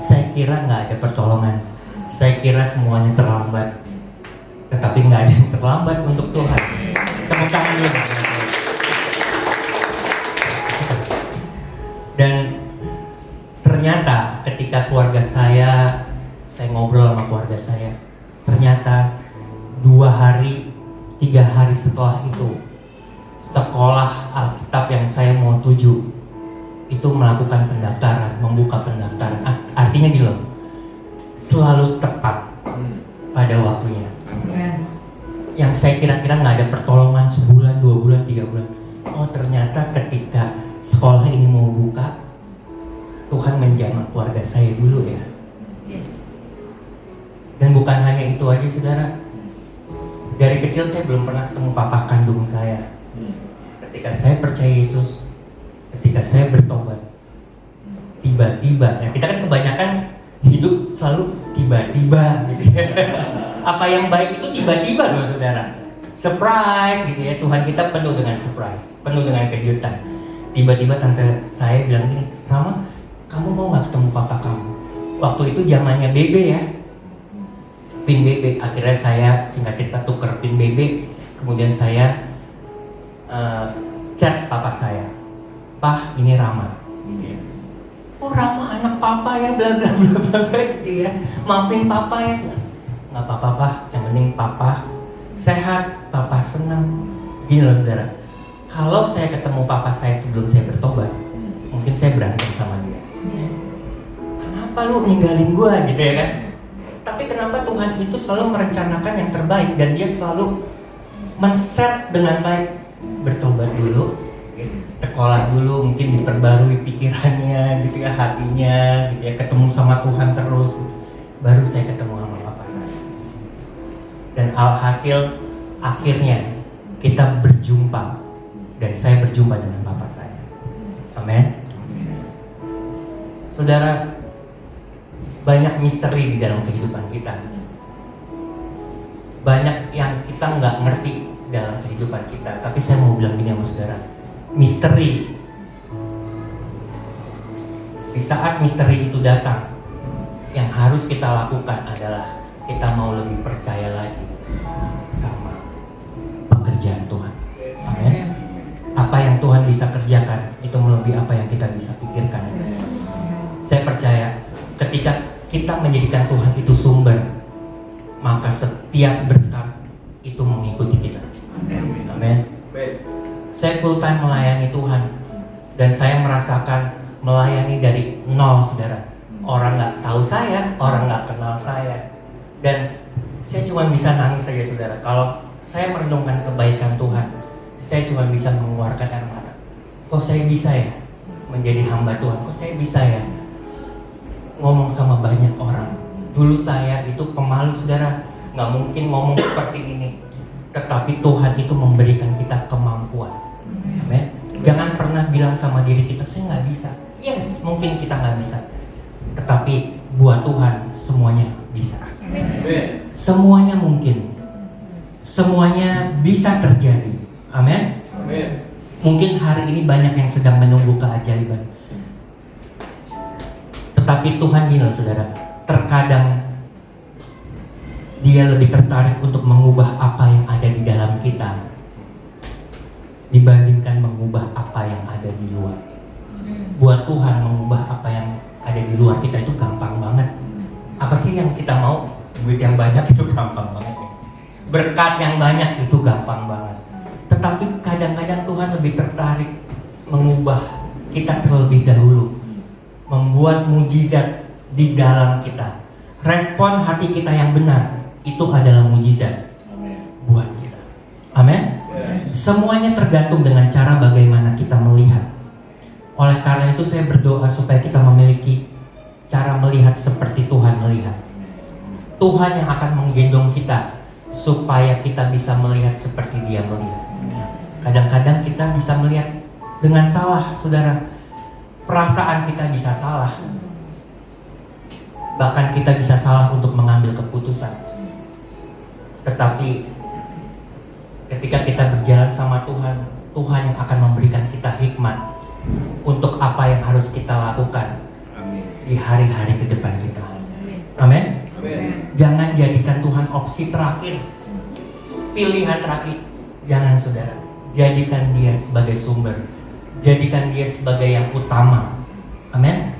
Saya kira gak ada pertolongan. Saya kira semuanya terlambat. Tetapi nggak ada yang terlambat untuk Tuhan. Tepuk tangan dulu. Dan ternyata ketika keluarga saya ngobrol sama keluarga saya, ternyata 2 hari, 3 hari setelah itu, sekolah Alkitab yang saya mau tuju itu melakukan pendaftaran, membuka pendaftaran. Artinya gini loh, selalu tepat pada waktunya. Yang saya kira-kira nggak ada pertolongan sebulan, 2 bulan, 3 bulan. Oh ternyata ketika sekolah ini mau buka, Tuhan menjamah keluarga saya dulu ya. Yes. Dan bukan hanya itu aja saudara. Dari kecil saya belum pernah ketemu papa kandung saya. Ketika saya percaya Yesus, ketika saya bertobat, tiba-tiba, ya kita kan kebanyakan hidup selalu tiba-tiba gitu ya. Apa yang baik itu tiba-tiba loh saudara. Surprise gitu ya. Tuhan kita penuh dengan surprise, penuh dengan kejutan. Tiba-tiba tante saya bilang gini, Rama, kamu mau gak ketemu papa kamu? Waktu itu zamannya BB ya, PIN BB. Akhirnya saya singkat cerita tuker PIN BB. Kemudian saya chat papa saya, Pah ini Rama. Oh Rama anak papa ya, bla bla bla bla gitu ya. Maafin papa ya. Nggak apa-apa Pak, yang penting papa sehat, papa senang. Gini loh saudara, kalau saya ketemu papa saya sebelum saya bertobat, mungkin saya berantem sama dia. Kenapa kenapa lu ninggalin gua gitu ya kan? Tapi kenapa Tuhan itu selalu merencanakan yang terbaik dan dia selalu men-set dengan baik. Bertobat dulu, sekolah dulu, mungkin diperbarui pikirannya gitu ya, hatinya gitu ya, ketemu sama Tuhan terus, baru saya ketemu sama Bapa saya. Dan alhasil akhirnya kita berjumpa dan saya berjumpa dengan Bapa saya. Amin. Saudara, banyak misteri di dalam kehidupan kita. Banyak yang kita nggak ngerti dalam kehidupan kita. Tapi saya mau bilang gini sama saudara, misteri, di saat misteri itu datang, yang harus kita lakukan adalah kita mau lebih percaya lagi sama pekerjaan Tuhan. Amin. Apa yang Tuhan bisa kerjakan itu melebihi apa yang kita bisa pikirkan. Saya percaya ketika kita menjadikan Tuhan itu sumber, maka setiap berkat itu mengikuti kita. Amin. Saya full time melayani Tuhan dan saya merasakan melayani dari nol, saudara. Orang nggak tahu saya, orang nggak kenal saya, dan saya cuma bisa nangis saja, saudara. Kalau saya merenungkan kebaikan Tuhan, saya cuma bisa mengeluarkan air mata. Kok saya bisa ya menjadi hamba Tuhan? Kok saya bisa ya ngomong sama banyak orang? Dulu saya itu pemalu, saudara, nggak mungkin ngomong seperti ini. Tetapi Tuhan itu memberikan kita kemampuan. Amen. Jangan pernah bilang sama diri kita, saya nggak bisa. Yes, mungkin kita nggak bisa. Tetapi buat Tuhan semuanya bisa. Semuanya mungkin. Semuanya bisa terjadi. Amin. Mungkin hari ini banyak yang sedang menunggu keajaiban. Tetapi Tuhan gini loh, saudara, terkadang Dia lebih tertarik untuk mengubah apa yang ada di dalam kita dibandingkan mengubah apa yang ada di luar. Buat Tuhan mengubah apa yang ada di luar kita itu gampang banget. Apa sih yang kita mau? Duit yang banyak itu gampang banget. Berkat yang banyak itu gampang banget. Tetapi kadang-kadang Tuhan lebih tertarik mengubah kita terlebih dahulu, membuat mujizat di dalam kita. Respon hati kita yang benar itu adalah mujizat buat kita. Amin. Semuanya tergantung dengan cara bagaimana kita melihat. Oleh karena itu saya berdoa supaya kita memiliki cara melihat seperti Tuhan melihat. Tuhan yang akan menggendong kita supaya kita bisa melihat seperti Dia melihat. Kadang-kadang kita bisa melihat dengan salah, saudara. Perasaan kita bisa salah. Bahkan kita bisa salah untuk mengambil keputusan. Tetapi ketika kita berjalan sama Tuhan, Tuhan yang akan memberikan kita hikmat untuk apa yang harus kita lakukan di hari-hari ke depan kita. Amin. Jangan jadikan Tuhan opsi terakhir, pilihan terakhir. Jangan, saudara. Jadikan Dia sebagai sumber. Jadikan Dia sebagai yang utama. Amin.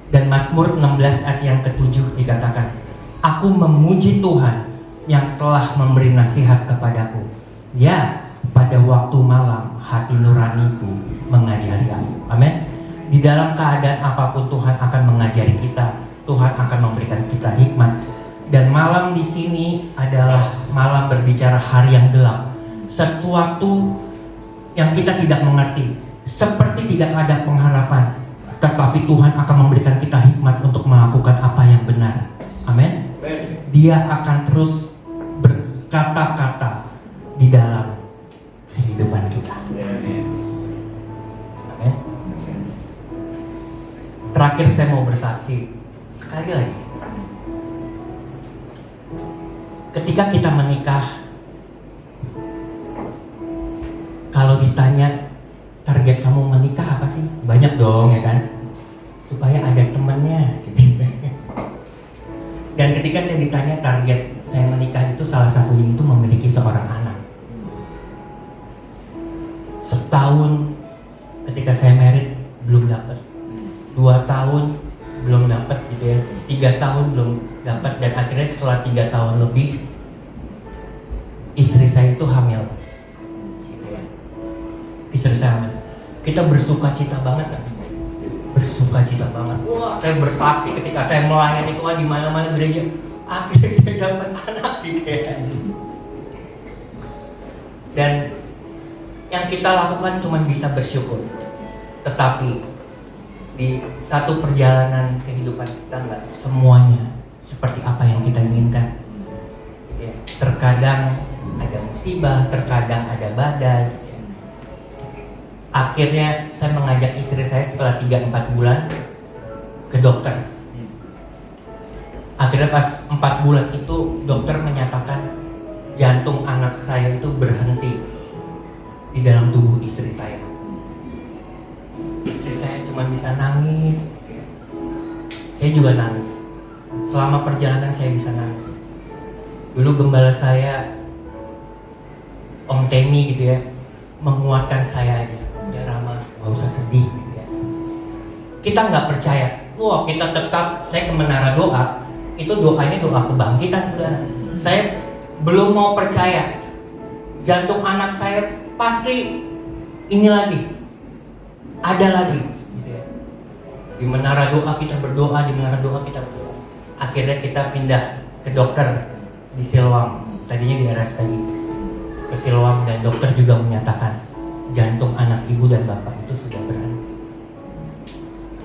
Dan Mazmur 16 ayat yang ke-7 dikatakan, aku memuji Tuhan yang telah memberi nasihat kepadaku. Ya, pada waktu malam hati nuraniku mengajari aku. Amin. Di dalam keadaan apapun Tuhan akan mengajari kita. Tuhan akan memberikan kita hikmat. Dan malam di sini adalah malam berbicara hari yang gelap. Sesuatu yang kita tidak mengerti, seperti tidak ada pengharapan. Tetapi Tuhan akan memberikan kita hikmat untuk melakukan apa yang benar. Amin. Dia akan terus berkata-kata di dalam kehidupan kita. Amin. Terakhir saya mau bersaksi sekali lagi. Ketika kita menikah, kalau ditanya target kamu menikah apa sih? Banyak dong, ya kan? Supaya ada temannya gitu. Dan ketika saya ditanya target saya menikah itu, salah satunya itu memiliki seorang anak. Setahun ketika saya married belum dapat, 2 tahun belum dapat gitu ya, 3 tahun belum dapat, dan akhirnya setelah 3 tahun lebih istri saya itu hamil. Istri saya hamil. Kita bersuka cita banget kan? Bersuka sukacita banget. Wah, saya bersaksi ketika saya melayani Tuhan di mana-mana gereja. Akhirnya saya dapat anak gitu ya. Dan yang kita lakukan cuma bisa bersyukur. Tetapi di satu perjalanan kehidupan kita nggak semuanya seperti apa yang kita inginkan. Ya, terkadang ada musibah, terkadang ada badai. Akhirnya saya mengajak istri saya setelah 3-4 bulan ke dokter. Akhirnya pas 4 bulan itu dokter menyatakan jantung anak saya itu berhenti di dalam tubuh istri saya. Istri saya cuma bisa nangis. Saya juga nangis. Selama perjalanan saya bisa nangis. Dulu gembala saya, Om Temi gitu ya, menguatkan saya aja. Ya Rama, gak usah sedih gitu ya. Kita nggak percaya. Wah, kita tetap, saya ke menara doa. Itu doanya doa kebangkitan, saudara. Saya belum mau percaya. Jantung anak saya pasti ini lagi, ada lagi gitu ya. Di menara doa kita berdoa, di menara doa kita berdoa. Akhirnya kita pindah ke dokter di Siloam. Tadinya di RSPI ke Siloam, dan dokter juga menyatakan jantung anak ibu dan bapak itu sudah berhenti.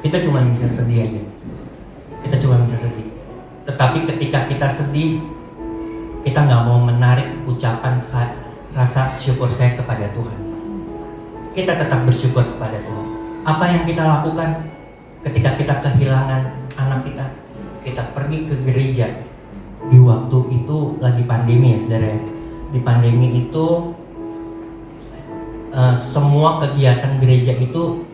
Kita cuma bisa sedih aja. Kita cuma bisa sedih. Tetapi ketika kita sedih, kita nggak mau menarik ucapan rasa syukur saya kepada Tuhan. Kita tetap bersyukur kepada Tuhan. Apa yang kita lakukan ketika kita kehilangan anak kita? Kita pergi ke gereja. Di waktu itu lagi pandemi ya saudara. Di pandemi itu semua kegiatan gereja itu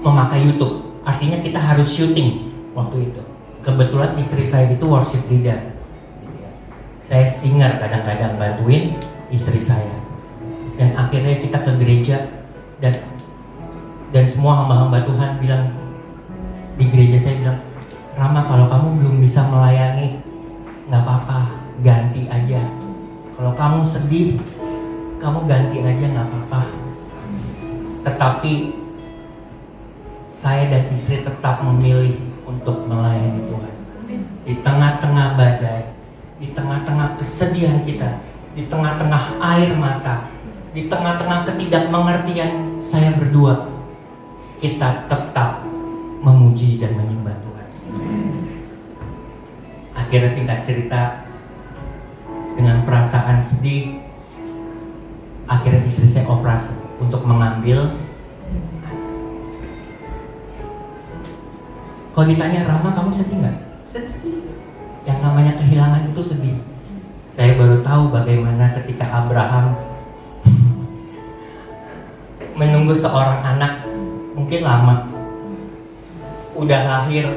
memakai YouTube. Artinya kita harus syuting waktu itu. Kebetulan istri saya itu worship leader. Saya singer kadang-kadang bantuin istri saya. Dan akhirnya kita ke gereja, dan semua hamba-hamba Tuhan bilang, di gereja saya bilang, Rama, kalau kamu belum bisa melayani, nggak apa-apa, ganti aja. Kalau kamu sedih, kamu ganti aja, nggak apa-apa. Tetapi saya dan istri tetap memilih untuk melayani Tuhan. Di tengah-tengah badai, di tengah-tengah kesedihan kita, di tengah-tengah air mata, di tengah-tengah ketidakmengertian saya berdua, kita tetap memuji dan menyembah Tuhan. Akhirnya singkat cerita, dengan perasaan sedih, akhirnya istri saya operasi untuk mengambil. Kalau ditanya, Rama kamu sedih nggak? Sedih. Yang namanya kehilangan itu sedih. Saya baru tahu bagaimana ketika Abraham menunggu seorang anak, mungkin lama, udah lahir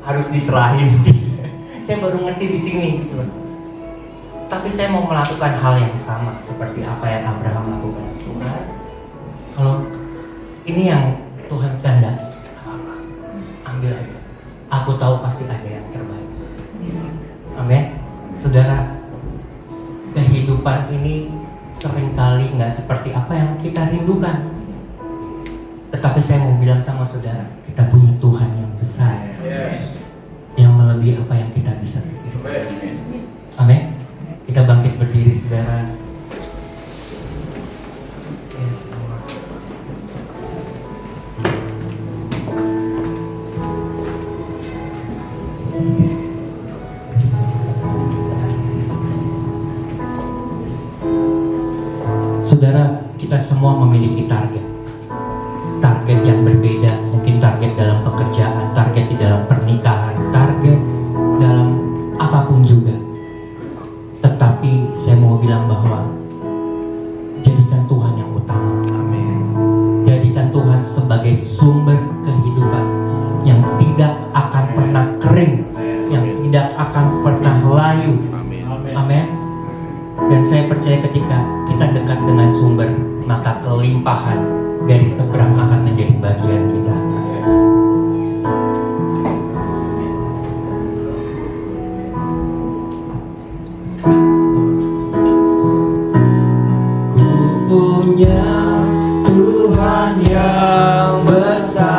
harus diserahin. Saya baru ngerti di sini gitu. Tapi saya mau melakukan hal yang sama seperti apa yang Abraham lakukan. Tuhan, kalau ini yang Tuhan kehendaki, apa-apa, ambil aja. Aku tahu pasti ada yang terbaik. Amin. Saudara, kehidupan ini seringkali nggak seperti apa yang kita rindukan. Tetapi saya mau bilang sama saudara, kita punya Tuhan yang besar, yang melebihi apa yang kita bisa pikirkan. Amin. Kita bangkit berdiri, saudara. Yes, Lord. Saudara, kita semua memiliki target yang berbeda. Mungkin target dalam pekerjaan, target di dalam pernikahan, target dalam apapun juga. Tetapi saya mau bilang bahwa jadikan Tuhan yang utama. Jadikan Tuhan sebagai sumber kehidupan yang tidak akan pernah kering, yang tidak akan pernah layu. Amin. Dan saya percaya ketika kita dekat dengan sumber, maka kelimpahan dari seberang akan menjadi bagian kita. Ku punya Tuhan yang besar.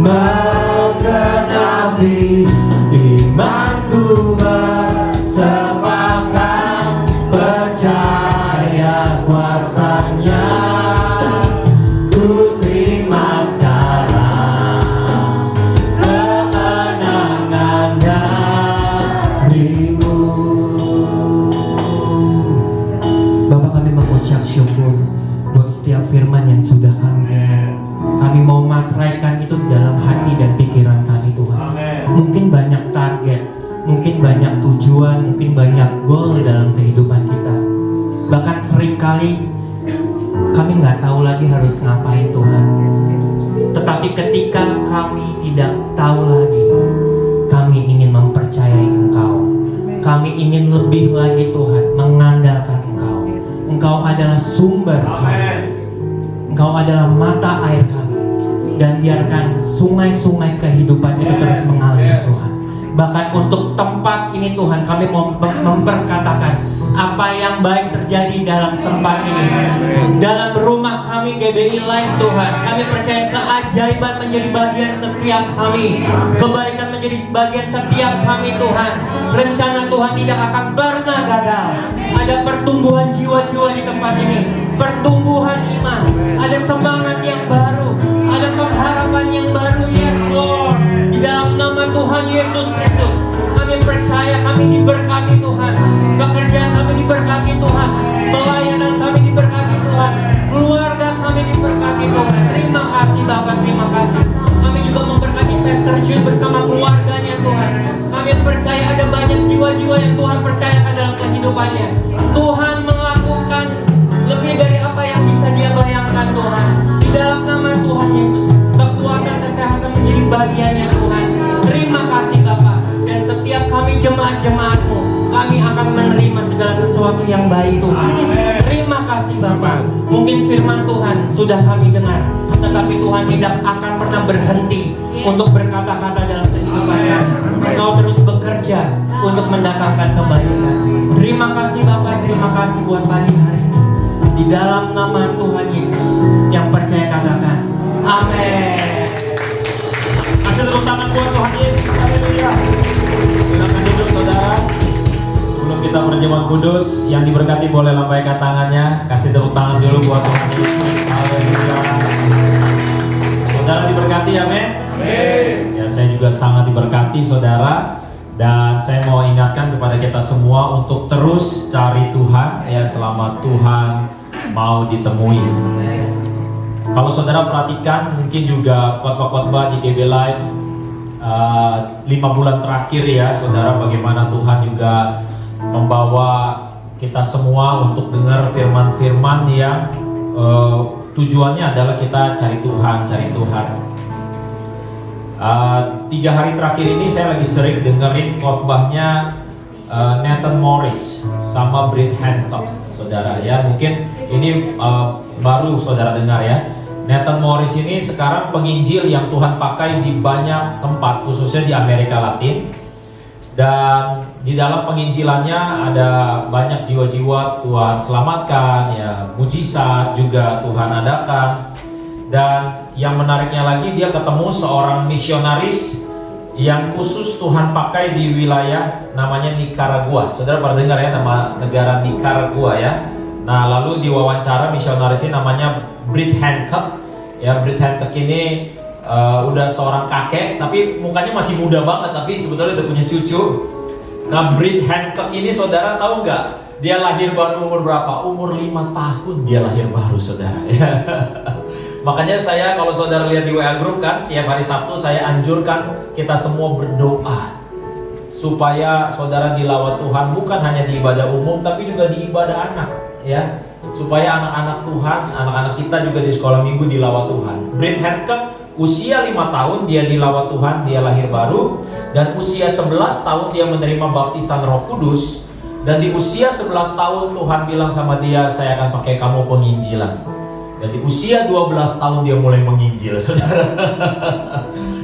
menggenapi imanku bersepakat percaya kuasanya. Ku terima sekarang kemenangan darimu. Bapak, kami mengucap syukur buat setiap firman yang sudah kami dengar. Kami mau matraikan itu dalam hati dan pikiran kami, Tuhan. Mungkin banyak target, mungkin banyak tujuan, mungkin banyak goal dalam kehidupan kita. Bahkan seringkali kami nggak tahu lagi harus ngapain, Tuhan. Tetapi ketika kami tidak tahu lagi, kami ingin mempercayai Engkau. Kami ingin lebih lagi, Tuhan, mengandalkan Engkau. Engkau adalah sumber kami. Engkau adalah mata air kami. Dan biarkan sungai-sungai kehidupan itu terus mengalir, Tuhan. Bahkan untuk tempat ini, Tuhan, kami mau memperkatakan apa yang baik terjadi dalam tempat ini. Dalam rumah kami GBI Live, Tuhan, kami percaya keajaiban menjadi bagian setiap kami. Kebaikan menjadi bagian setiap kami, Tuhan. Rencana Tuhan tidak akan pernah gagal. Ada pertumbuhan jiwa-jiwa di tempat ini, pertumbuhan iman, ada semangat yang baru, ada pengharapan yang baru. Yes Lord, di dalam nama Tuhan Yesus Kristus, kami percaya kami diberkati Tuhan, pekerjaan kami diberkati Tuhan, pelayanan kami diberkati Tuhan, keluarga kami diberkati Tuhan. Terima kasih Bapak, terima kasih. Kami juga memberkati Pastor Jun bersama keluarganya, Tuhan. Kami percaya ada banyak jiwa-jiwa yang Tuhan percayakan dalam kehidupannya. Tuhan melakukan lebih dari apa yang bisa dia bayangkan, Tuhan. Di dalam nama Tuhan Yesus, kekuatan kesehatan menjadi bagiannya, Tuhan. Terima kasih Bapak. Dan setiap kami jemaat-jemaat-Mu, kami akan menerima segala sesuatu yang baik, Tuhan. Terima kasih Bapak. Mungkin firman Tuhan sudah kami dengar, tetapi Tuhan tidak akan pernah berhenti untuk berkata-kata dalam kehidupan kami. Engkau terus bekerja untuk mendatangkan kebaikan. Terima kasih Bapak, terima kasih buat pagi hari ini. Di dalam nama Tuhan Yesus, yang percaya katakan amin. Kasih tepuk tangan buat Tuhan Yesus. Haleluya. Silakan duduk saudara. Sebelum kita perjamuan kudus, yang diberkati boleh lambaikan tangannya. Kasih tepuk tangan dulu buat Tuhan Yesus. Haleluya. Saudara diberkati, amin. Ya, saya juga sangat diberkati saudara. Dan saya mau ingatkan kepada kita semua untuk terus cari Tuhan ya selama Tuhan mau ditemui. Kalau saudara perhatikan mungkin juga khotbah-khotbah di GB Live 5 bulan terakhir ya saudara, bagaimana Tuhan juga membawa kita semua untuk dengar firman-firman yang tujuannya adalah kita cari Tuhan, cari Tuhan. 3 hari terakhir ini saya lagi sering dengerin khotbahnya Nathan Morris sama Britt Hancock, saudara ya. Mungkin ini baru saudara dengar ya. Nathan Morris ini sekarang penginjil yang Tuhan pakai di banyak tempat, khususnya di Amerika Latin. Dan di dalam penginjilannya ada banyak jiwa-jiwa Tuhan selamatkan, ya mujizat juga Tuhan adakan. Dan yang menariknya lagi, dia ketemu seorang misionaris yang khusus Tuhan pakai di wilayah namanya Nicaragua. Saudara pernah dengar ya nama negara Nicaragua ya. Nah lalu diwawancara misionaris ini namanya Britt Hancock. Ya, Britt Hancock ini udah seorang kakek, tapi mukanya masih muda banget, tapi sebetulnya udah punya cucu. Nah Britt Hancock ini saudara tahu nggak? Dia lahir baru umur berapa? Umur 5 tahun dia lahir baru saudara ya. Makanya saya kalau saudara lihat di WA Group kan, tiap hari Sabtu saya anjurkan kita semua berdoa supaya saudara dilawat Tuhan, bukan hanya di ibadah umum tapi juga di ibadah anak ya. Supaya anak-anak Tuhan, anak-anak kita juga di sekolah minggu dilawat Tuhan. Britt Hancock usia 5 tahun dia dilawat Tuhan, dia lahir baru. Dan usia 11 tahun dia menerima baptisan Roh Kudus. Dan di usia 11 tahun Tuhan bilang sama dia, saya akan pakai kamu penginjilan. Dan di usia 12 tahun dia mulai menginjil, saudara.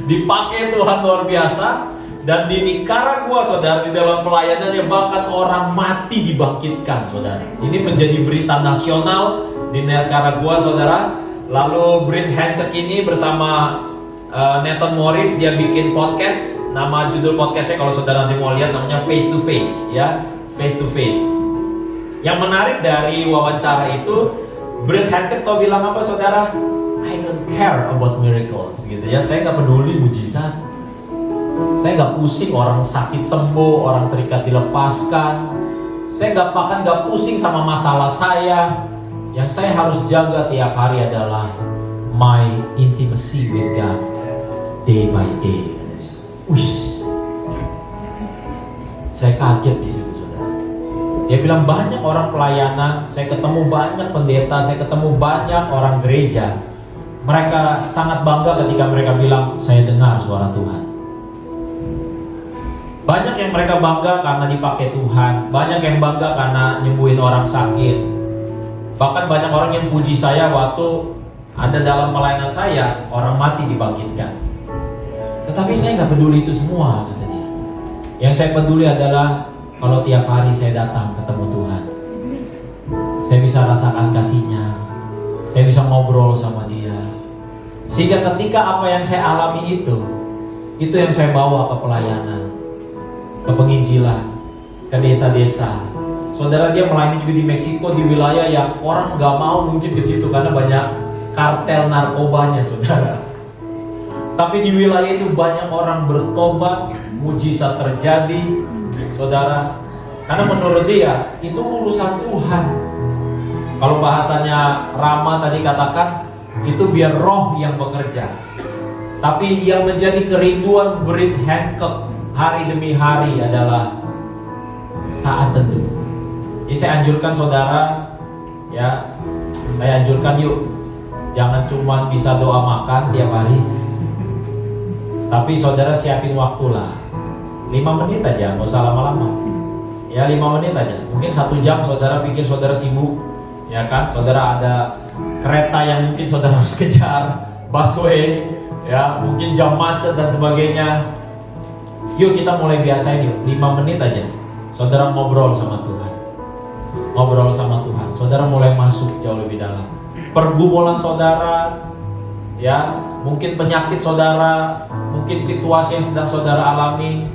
Dipakai Tuhan luar biasa. Dan di Nicaragua, saudara, di dalam pelayanannya bahkan orang mati dibangkitkan, saudara. Ini menjadi berita nasional di Nicaragua, saudara. Lalu Britt Hancock ini bersama Nathan Morris, dia bikin podcast. Nama judul podcastnya kalau saudara nanti mau lihat namanya Face to Face, ya, Face to Face. Yang menarik dari wawancara itu, Brett Hancock tau bilang apa saudara? I don't care about miracles, gitu ya. Saya nggak peduli mujizat. Saya nggak pusing orang sakit sembuh, orang terikat dilepaskan. Saya bahkan nggak pusing sama masalah saya. Yang saya harus jaga tiap hari adalah my intimacy with God, day by day. Wih, saya kaget di situ saudara. Dia bilang banyak orang pelayanan, saya ketemu banyak pendeta, saya ketemu banyak orang gereja. Mereka sangat bangga ketika mereka bilang, saya dengar suara Tuhan. Banyak yang mereka bangga karena dipakai Tuhan. Banyak yang bangga karena nyembuhin orang sakit. Bahkan banyak orang yang puji saya waktu ada dalam pelayanan saya, orang mati dibangkitkan. Tetapi saya nggak peduli itu semua, kata dia. Yang saya peduli adalah kalau tiap hari saya datang ketemu Tuhan. Saya bisa rasakan kasih-Nya. Saya bisa ngobrol sama dia. Sehingga ketika apa yang saya alami itu yang saya bawa ke pelayanan, ke penginjilan, ke desa-desa. Saudara, dia melayani juga di Meksiko, di wilayah yang orang nggak mau mungkin ke situ karena banyak kartel narkobanya, saudara. Tapi di wilayah itu banyak orang bertobat, mujizat terjadi, saudara. Karena menurut dia itu urusan Tuhan. Kalau bahasanya Rama tadi katakan, itu biar roh yang bekerja. Tapi yang menjadi kerinduan Brett Hancock hari demi hari adalah saat tentu. Jadi saya anjurkan saudara, ya, saya anjurkan yuk, jangan cuma bisa doa makan tiap hari, tapi saudara siapin waktu lah, 5 menit aja, nggak usah lama-lama, ya 5 menit aja. Mungkin 1 jam saudara pikir saudara sibuk, ya kan, saudara ada kereta yang mungkin saudara harus kejar, busway, ya mungkin jam macet dan sebagainya. Yuk kita mulai biasain yuk, 5 menit aja saudara ngobrol sama Tuhan. Ngobrol sama Tuhan, saudara mulai masuk jauh lebih dalam. Pergumulan saudara, ya mungkin penyakit saudara, mungkin situasi yang sedang saudara alami,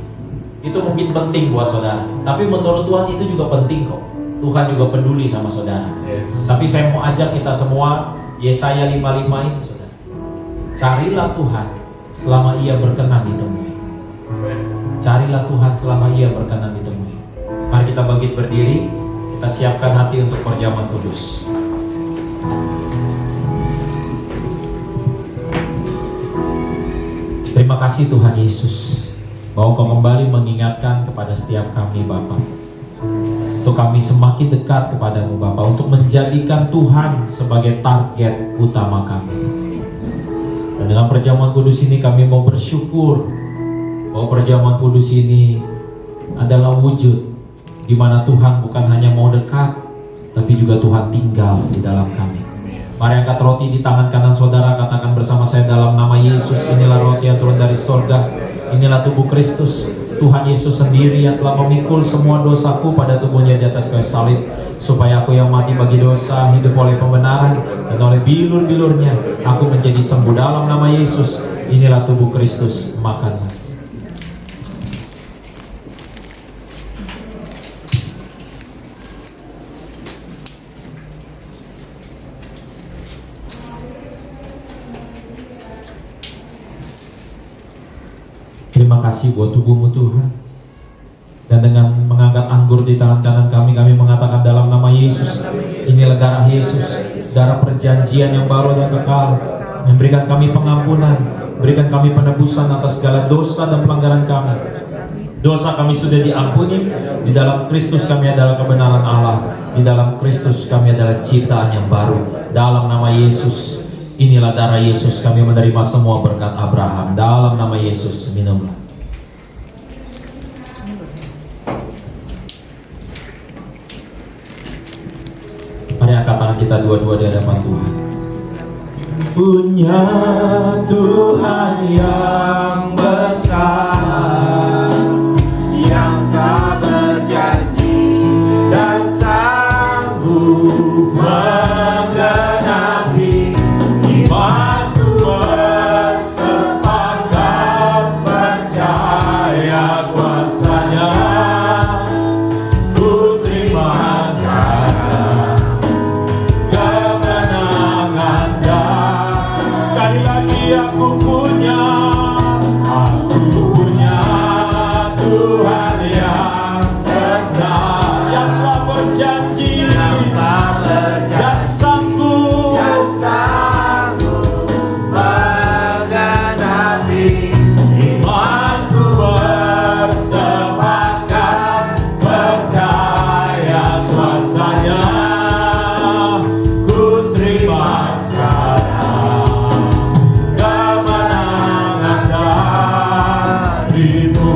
itu mungkin penting buat saudara. Tapi menurut Tuhan itu juga penting kok. Tuhan juga peduli sama saudara. Yes. Tapi saya mau ajak kita semua, Yesaya 55 ini saudara. Carilah Tuhan selama Ia berkenan ditemui. Carilah Tuhan selama Ia berkenan ditemui. Mari kita bangkit berdiri, kita siapkan hati untuk perjamuan kudus. Terima kasih Tuhan Yesus, bahwa Kau kembali mengingatkan kepada setiap kami Bapa, untuk kami semakin dekat kepadamu Bapa, untuk menjadikan Tuhan sebagai target utama kami. Dan dengan perjamuan kudus ini kami mau bersyukur bahwa perjamuan kudus ini adalah wujud di mana Tuhan bukan hanya mau dekat, tapi juga Tuhan tinggal di dalam kami. Mari angkat roti di tangan kanan saudara, katakan bersama saya dalam nama Yesus, inilah roti yang turun dari sorga, inilah tubuh Kristus. Tuhan Yesus sendiri yang telah memikul semua dosaku pada tubuhnya di atas kayu salib, supaya aku yang mati bagi dosa hidup oleh pembenaran, dan oleh bilur-bilurnya aku menjadi sembuh. Dalam nama Yesus, inilah tubuh Kristus, makanlah. Terima kasih buat tubuhmu Tuhan. Dan dengan mengangkat anggur di tangan kanan kami, kami mengatakan dalam nama Yesus, inilah darah Yesus, darah perjanjian yang baru dan kekal, memberikan kami pengampunan, berikan kami penebusan atas segala dosa dan pelanggaran kami. Dosa kami sudah diampuni, di dalam Kristus kami adalah kebenaran Allah, di dalam Kristus kami adalah ciptaan yang baru. Dalam nama Yesus, inilah darah Yesus, kami menerima semua berkat Abraham. Dalam nama Yesus, minumlah. Mari angkat tangan kita dua-dua di hadapan Tuhan. Punya Tuhan yang besar, yang tak berjanji dan sanggup menggenapi imanku berserta Sekali lagi aku punya Tuhan yang besar, yang telah berjanji dan sanggup menggenapi. Imanku bersepakat, percaya kuasanya, ku terima sekarang kemenangan darimu.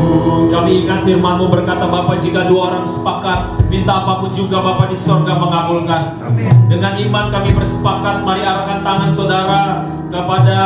Kami ingat firman-Mu berkata, Bapa, jika dua orang sepakat minta apapun juga Bapa di sorga mengabulkan. Dengan iman kami bersepakat, mari arahkan tangan saudara kepada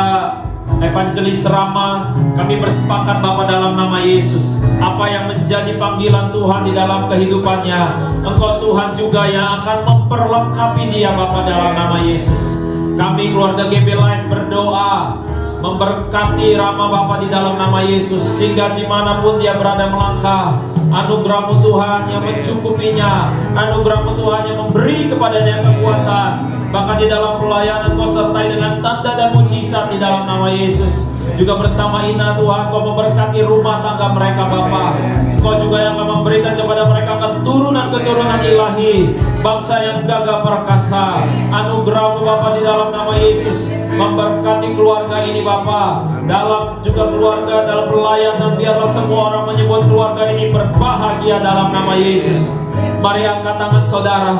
Evangelis Rama. Kami bersepakat Bapa dalam nama Yesus, apa yang menjadi panggilan Tuhan di dalam kehidupannya, Engkau Tuhan juga yang akan memperlengkapi dia Bapa dalam nama Yesus. Kami keluarga GB Life berdoa memberkati Rama Bapa di dalam nama Yesus, sehingga dimanapun dia berada melangkah, anugerah-Mu Tuhan yang mencukupinya, anugerah-Mu Tuhan yang memberi kepadanya kekuatan, bahkan di dalam pelayanan Kau sertai dengan tanda dan mujizat di dalam nama Yesus. Juga bersama Ina Tuhan, Kau memberkati rumah tangga mereka Bapa. Kau juga yang akan memberikan kepada mereka keturunan-keturunan ilahi, bangsa yang gagah perkasa. Anugerah-Mu Bapa di dalam nama Yesus memberkati keluarga ini Bapa, dalam juga keluarga dalam pelayanan, biarlah semua orang menyebut keluarga ini berbahagia dalam nama Yesus. Mari angkat tangan saudara.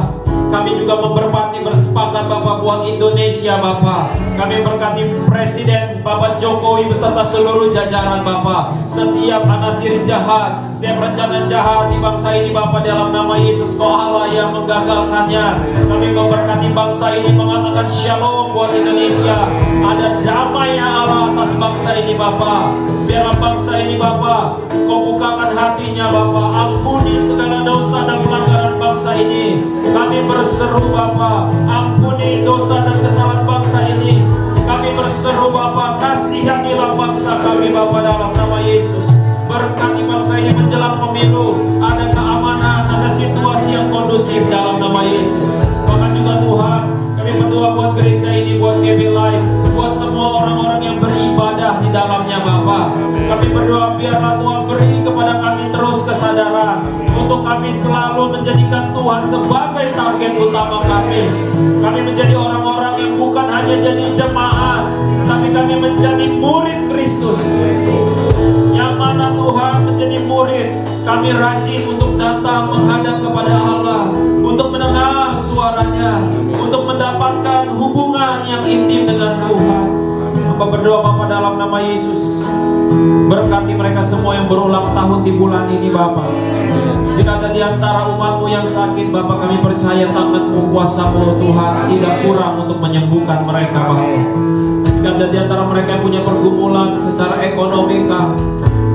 Kami juga memberkati bersepakat Bapak buat Indonesia Bapak. Kami berkati Presiden Bapak Jokowi beserta seluruh jajaran Bapak. Setiap anasir jahat, setiap rencana jahat di bangsa ini Bapak, dalam nama Yesus Kau Allah yang menggagalkannya. Kami memberkati bangsa ini, mengatakan shalom buat Indonesia. Ada damai Allah atas bangsa ini Bapak. Biarlah bangsa ini Bapak, Kau bukakan hatinya Bapak. Ampuni segala dosa dan pelanggaran bangsa ini. Kami berseru Bapa, ampuni dosa dan kesalahan bangsa ini. Kami berseru Bapa, kasihanilah bangsa kami Bapa dalam nama Yesus. Berkati bangsa ini menjelang pemilu, ada keamanan, ada situasi yang kondusif dalam nama Yesus. Bahkan juga Tuhan, kami berdoa buat gereja ini, buat GB Life, buat semua orang-orang yang beribadah di dalamnya Bapa. Kami berdoa biarlah Tuhan beri kepada kami terus kesadaran untuk kami selalu menjadikan Tuhan sebagai target utama kami. Kami menjadi orang-orang yang bukan hanya jadi jemaat, tapi kami menjadi murid Kristus. Yang mana Tuhan menjadi murid, kami rajin untuk datang menghadap kepada Allah, untuk mendengar suaranya, untuk mendapatkan hubungan yang intim dengan Tuhan. Hamba berdoa Bapa dalam nama Yesus, berkati mereka semua yang berulang tahun di bulan ini Bapa. Jika ada di antara umat-Mu yang sakit Bapa, kami percaya tangan-Mu, kuasa-Mu Tuhan tidak kurang untuk menyembuhkan mereka Bapa. Jika ada di antara mereka yang punya pergumulan secara ekonomi Kak,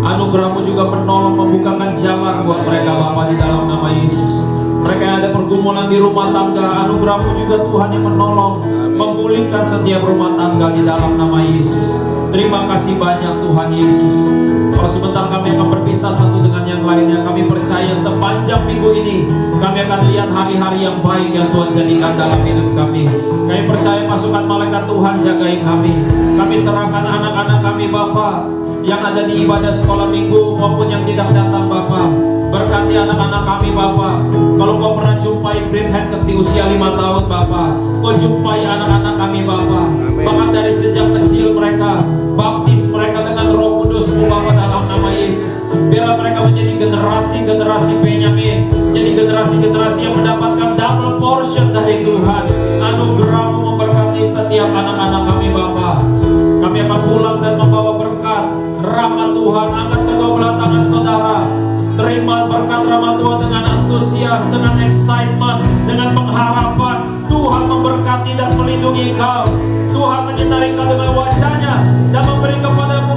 anugerah-Mu juga menolong membukakan jalan buat mereka Bapa di dalam nama Yesus. Mereka yang ada pergumulan di rumah tangga, anugerah-Mu juga Tuhan yang menolong memulihkan setiap rumah tangga di dalam nama Yesus. Terima kasih banyak Tuhan Yesus. Kalau sebentar kami akan berpisah satu dengan yang lainnya, kami percaya sepanjang minggu ini kami akan lihat hari-hari yang baik yang Tuhan jadikan dalam hidup kami. Kami percaya pasukan malaikat Tuhan jagai kami. Kami serahkan anak-anak kami Bapa, yang ada di ibadah sekolah minggu maupun yang tidak datang Bapa. Berkati anak-anak kami Bapa. Kalau Kau pernah jumpai Brit Hand di usia 5 tahun Bapa, Kau jumpai anak-anak kami Bapa. Bahkan dari sejak kecil mereka baptis mereka dengan Roh Kudus-Mu Bapa dalam nama Yesus. Biarlah mereka menjadi generasi-generasi Benyamin, jadi generasi-generasi yang mendapatkan double portion dari Tuhan. Anugerah-Mu memberkati setiap anak-anak kami Bapa. Kami akan pulang dan membawa berkat rahmat Tuhan. Angkat kedua belah tangan saudara, terima berkat rahmat Tuhan dengan antusias, dengan excitement, dengan pengharapan. Tuhan memberkati dan melindungi kau. Tuhan menyinari kau dengan wajah-Nya dan memberi kepadamu